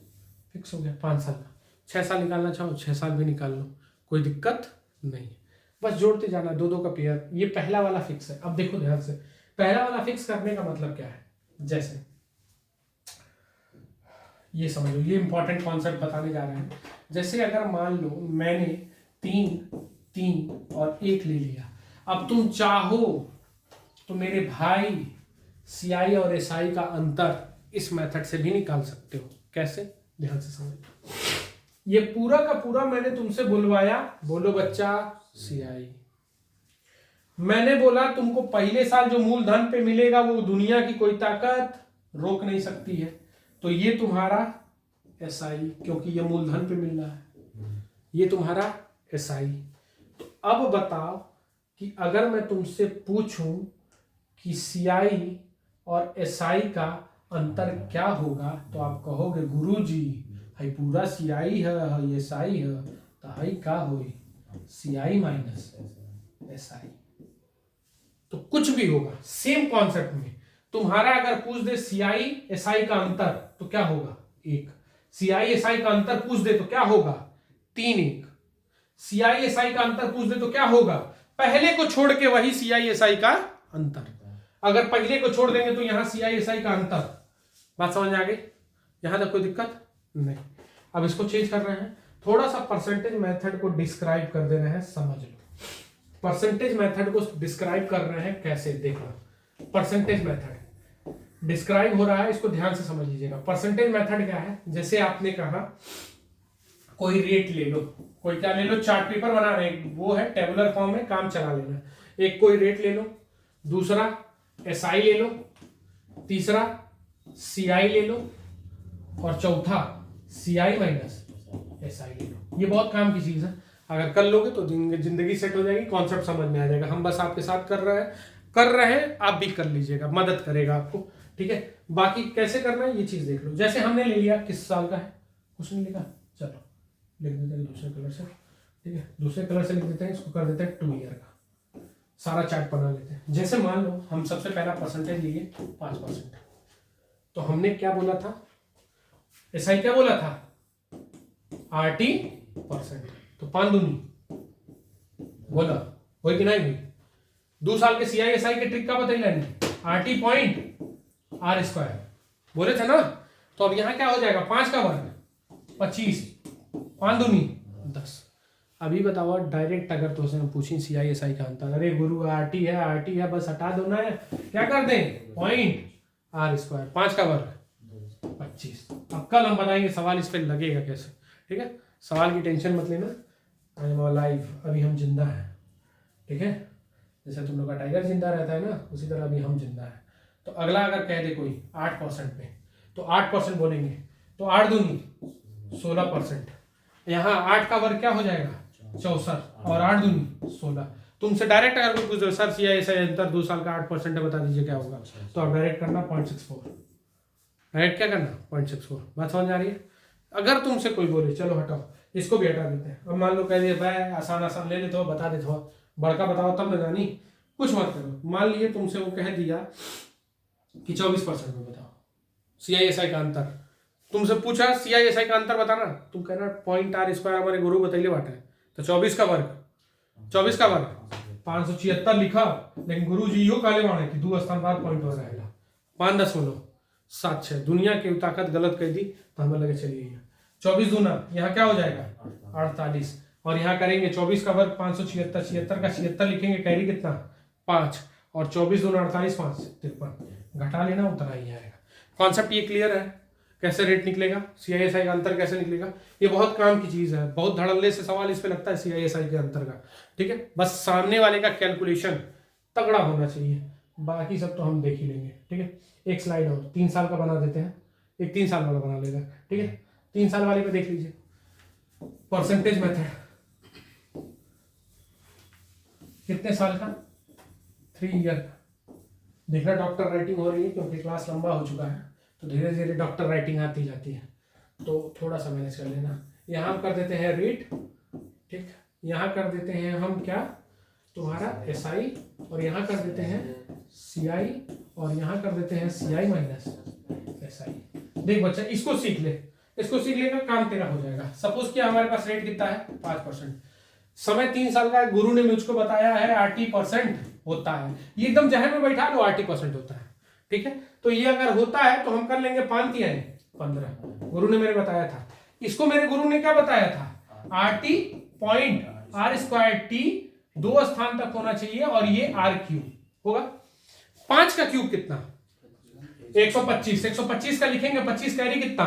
फिक्स हो गया 5 साल का। 6 साल निकालना चाहो 6 साल भी निकाल लो, कोई दिक्कत नहीं है। बस जोड़ते जाना 2 2 का पेयर। ये पहला वाला फिक्स है। अब देखो ध्यान से, पहला वाला फिक्स करने का मतलब क्या है? जैसे ये समझो, ये इंपॉर्टेंट कॉन्सेप्ट बताने जा रहे हैं। जैसे अगर मान लो मैंने 3 3 और 1 ले लिया, अब तुम चाहो तो मेरे भाई सीआई और एसआई का अंतर इस मेथड से भी निकाल सकते हो। कैसे? ध्यान से समझो। ये पूरा का पूरा मैंने तुमसे बुलवाया, बोलो बच्चा सीआई। मैंने बोला तुमको पहले साल जो मूलधन पे मिलेगा वो दुनिया की कोई ताकत रोक नहीं सकती है, तो ये तुम्हारा एसआई, क्योंकि ये मूलधन पे मिल रहा है, ये तुम्हारा एसआई। तो अब बताओ कि अगर मैं तुमसे पूछूं कि सीआई और एसआई का अंतर क्या होगा, तो आप कहोगे गुरुजी है पूरा सीआई है एसआई है, तो है का होई सीआई माइनस एसआई। तो कुछ भी होगा सेम कॉन्सेप्ट में। तुम्हारा अगर पूछ दे सीआई एसआई का अंतर तो क्या होगा? 1। सीआई एसआई का अंतर पूछ दे तो क्या होगा? 3 1। सीआई एसआई का अंतर पूछ दे तो क्या होगा? पहले को छोड़ के वही सीआई एसआई का अंतर। अगर पहले को छोड़ देंगे तो यहां सीआई एसआई का अंतर। बात समझ आ गई? यहां तक कोई दिक्कत नहीं। अब इसको चेंज कर रहे हैं, थोड़ा सा परसेंटेज मेथड को डिस्क्राइब कर दे रहे हैं, समझ लो। परसेंटेज मेथड को डिस्क्राइब कर रहे हैं, कैसे देखना। परसेंटेज मेथड डिस्क्राइब हो रहा है, इसको ध्यान से समझ लीजिएगा। परसेंटेज मेथड क्या है? जैसे आपने कहा कोई रेट ले लो, कोई क्या ले लो, चार्ट पेपर बना रहे हैं, वो है टेबुलर फॉर्म में काम चला लेना। एक कोई रेट ले लो, दूसरा एसआई ले लो, तीसरा सीआई ले लो, और चौथा सीआई माइनस एसआई ले लो। ये बहुत काम की चीज है, अगर कर लोगे तो जिंदगी सेट हो जाएगी, कॉन्सेप्ट समझ में आ जाएगा। हम बस आपके साथ कर रहे हैं, आप भी कर लीजिएगा, मदद करेगा आपको, ठीक है। बाकी कैसे करना है ये चीज देख लो। जैसे हमने ले लिया, किस साल का है कुछ नहीं लिखा, चलो लिख देते हैं दूसरे कलर से, ठीक है, दूसरे कलर से लिख देते हैं, इसको कर देते हैं 2 ईयर का। सारा चार्ट बना लेते हैं। जैसे मान लो हम सबसे पहला परसेंटेज लिए 5%, तो हमने क्या बोला था, ऐसा ही क्या बोला था, RT%, तो 5 दूनी बोला वही कि नहीं हुई। 2 साल के CISI के ट्रिक का बताइए, RT पॉइंट R स्क्वायर बोले थे ना। तो अब यहाँ क्या हो जाएगा, 5 का वर्ग 25, 5 दूनी 10। अभी बताओ डायरेक्ट अगर तुमसे हम पूछें CISI का अंतर, अरे गुरु RT है बस हटा दो ना है, क्या कर दें, पॉइंट R स्क्वायर, 5 का वर्ग 25। अब कल हम बताएंगे सवाल इस पर लगेगा कैसे, ठीक है। सवाल की टेंशन मत लेना, आई एम अलाइव, अभी हम जिंदा हैं, ठीक है। जैसे तुम लोग का टाइगर जिंदा रहता है ना, उसी तरह अभी हम जिंदा हैं। तो अगला अगर कह दे कोई 8% पे, तो 8% बोलेंगे, तो 8 दूनी 16%। यहाँ 8 का वर्ग क्या हो जाएगा, 64, और 8 दूनी 16। तुमसे डायरेक्ट अगर कोई पूछ सर CISI अंतर 2 साल का 8% है, बता दीजिए क्या होगा, तो आप डायरेक्ट करना 0.64, डायरेक्ट क्या करना 0.64। बात समझ आ रही है। अगर तुमसे कोई बोले चलो हटाओ इसको भी हटा देते हैं, अब मान लो कह दिए भाई आसान ले लेते हो, बता देते हो, बड़का बताओ तब न जानी, कुछ मत करो। मान लिए तुमसे वो कह दिया कि 24% में बताओ CISI का अंतर, तुमसे पूछा CISI का अंतर बताना, तुम कहना पॉइंट R स्क्वायर हमारे गुरु बतैले बाटे, तो 24 का वर्ग 576 लिखा, लेकिन गुरु जी यो काले बाणे कि 2 स्थान बाद पॉइंट हो रहेगा 5.76। दुनिया की ताकत गलत कह दी तो हमें लगे चलिए 24 दूना यहाँ क्या हो जाएगा 48, और यहाँ करेंगे 24 का वर्ग 576, 76 का 76 लिखेंगे, कैरी कितना 5, और 24 दूना 48, 5 53, घटा लेना उतना ही आएगा। कॉन्सेप्ट ये क्लियर है, कैसे रेट निकलेगा, CISI का अंतर कैसे निकलेगा, ये बहुत काम की चीज है, बहुत धड़ल्ले से सवाल इस पे लगता है CISI के अंतर का, ठीक है। बस सामने वाले का कैलकुलेशन तगड़ा होना चाहिए, बाकी सब तो हम देख ही लेंगे, ठीक है। एक स्लाइड और 3 साल का बना देते हैं, एक 3 साल वाला बना लेगा, ठीक है। 3 साल वाले पे देख लीजिए परसेंटेज मेथड, कितने साल का, 3 ईयर का। देखना डॉक्टर राइटिंग हो रही है क्योंकि क्लास लंबा हो चुका है, तो धीरे धीरे डॉक्टर राइटिंग आती जाती है, तो थोड़ा सा मैनेज कर लेना। यहाँ हम कर देते हैं रेट, ठीक, यहाँ कर देते हैं हम क्या, तुम्हारा SI, और यहाँ कर देते हैं CI, और यहाँ कर देते हैं CI माइनस SI। देख बच्चा इसको सीख ले, इसको सीख लेगा काम तेरा हो जाएगा। सपोज कि हमारे पास रेट कितना है 5%, समय 3 साल का है, गुरु ने मुझको बताया है RT% होता है, ये एकदम जहन में बैठा लो RT% होता है, ठीक है। तो ये अगर होता है तो हम कर लेंगे 5 या 15, गुरु ने मेरे बताया था। इसको मेरे गुरु ने क्या बताया था, RT point R square T 2 स्थान तक होना चाहिए, और ये R क्यूब होगा। 5 का क्यूब कितना 125, 125 का लिखेंगे, 25 कैरी कितना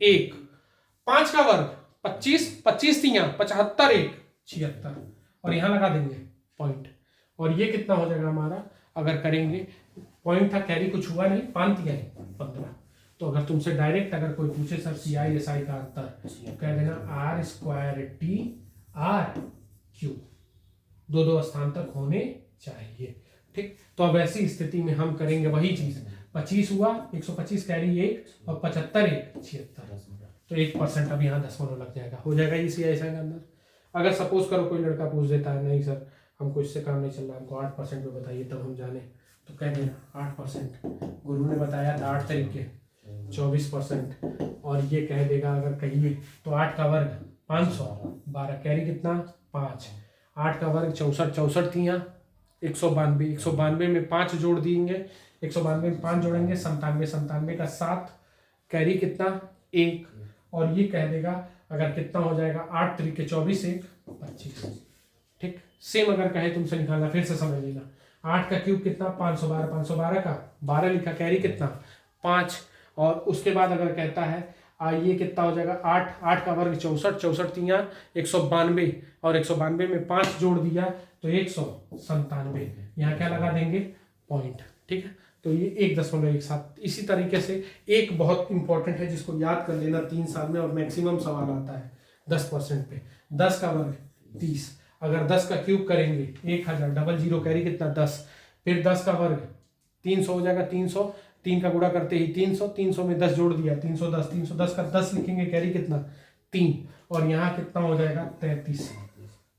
1, 5 का वर्ग 25, 25 3 75, 1 76, और यहां लगा देंगे पॉइंट, और ये कितना हो जाएगा हमारा, अगर करेंगे पॉइंट था कैरी कुछ हुआ नहीं, 5 3 15। तो अगर तुमसे डायरेक्ट अगर कोई पूछे सर CISI का अंतर, तो कह देना R square T R cube, 2 स्थान तक होने चाहिए, ठीक। तो अब ऐसी स्थिति में हम करेंगे वही चीज, 25 हुआ 125 कैरी 1, और 75 1 76, तो 1% अब यहाँ 10 लग जाएगा, हो जाएगा ये CISI के अंदर। अगर सपोज करो कोई लड़का पूछ देता है नहीं सर हमको इससे काम नहीं चल रहा, हमको 8% में बताइए तब हम जाने, तो कह देना 8%, गुरु ने बताया था 8 तरीके 24%, और ये कह देगा अगर कहिए तो 8 का वर्ग 500, 12 कैरी कितना 5, 8 का वर्ग 64, 64 थी यहाँ 192, 192 में 5 जोड़ देंगे, 192 में 5 जोड़ेंगे 97, 97 का 7, कैरी कितना 1, और ये कह देगा अगर कितना हो जाएगा 8 तरीके 24 1 25, ठीक। सेम अगर कहे तुमसे निकालना, फिर से समझ लेना, 8 का क्यूब कितना 512, 512 का 12 लिखा, कैरी कितना 5, और उसके बाद अगर कहता है ये कितना हो जाएगा 8, 8 का वर्ग 64, 64 3 192, और 192 में 5 जोड़ दिया तो 197, यहाँ क्या लगा देंगे पॉइंट, ठीक है। तो ये 1.17। इसी तरीके से एक बहुत इंपॉर्टेंट है जिसको याद कर लेना 3 साल में, और मैक्सिमम सवाल आता है 10% पे, 10 का वर्ग 30, अगर 10 का क्यूब करेंगे 1000, 00 कैरी कितना 10, फिर 10 का वर्ग 300 हो जाएगा, 300, 3 का गुणा करते ही 300, 300 में 10 जोड़ दिया 310, 310 का 10 लिखेंगे, कैरी कितना 3, और यहाँ कितना हो जाएगा 33,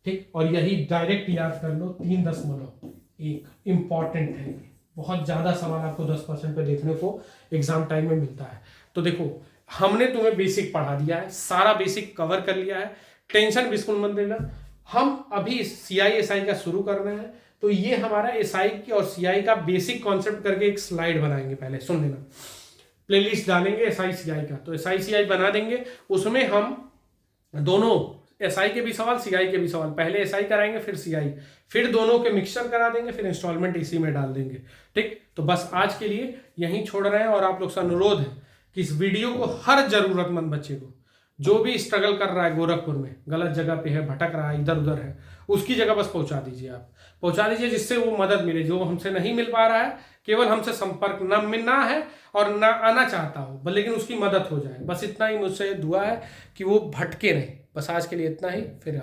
ठीक। और यही डायरेक्ट याद कर लो 3 दशमलव एक इम्पॉर्टेंट है, बहुत ज़्यादा सवाल आपको 10% पे देखने को एग्जाम टाइम में मिलता है। तो देखो, हमने तुम्हें बेसिक पढ़ा दिया है, सारा बेसिक कवर कर लिया है, टेंशन बिल्कुल मत लेना। हम अभी CI/SI का शुरू कर रहे हैं, तो ये हमारा SI की और CI का बेसिक कॉन्सेप्ट करके एक स्लाइड बनाएंगे, पहले सुन लेना। प्लेलिस्ट डालेंगे SI/CI का, तो SI/CI बना देंगे, उसमें हम दोनों SI के भी सवाल, CI के भी सवाल, पहले SI कराएंगे फिर CI, फिर दोनों के मिक्सचर करा देंगे, फिर इंस्टॉलमेंट इसी में डाल देंगे। ठीक, तो बस आज के लिए यहीं छोड़ रहे हैं, और आप लोग से अनुरोध है कि इस वीडियो को हर जरूरतमंद बच्चे को, जो भी स्ट्रगल कर रहा है गोरखपुर में, गलत जगह पे है, भटक रहा है, इधर उधर है, उसकी जगह बस पहुंचा दीजिए, आप पहुंचा दीजिए, जिससे वो मदद मिले। जो हमसे नहीं मिल पा रहा है, केवल हमसे संपर्क न मिलना है और ना आना चाहता हो, लेकिन उसकी मदद हो जाए, बस इतना ही मुझसे दुआ है कि वो भटके नहीं। बस आज के लिए इतना ही, फिर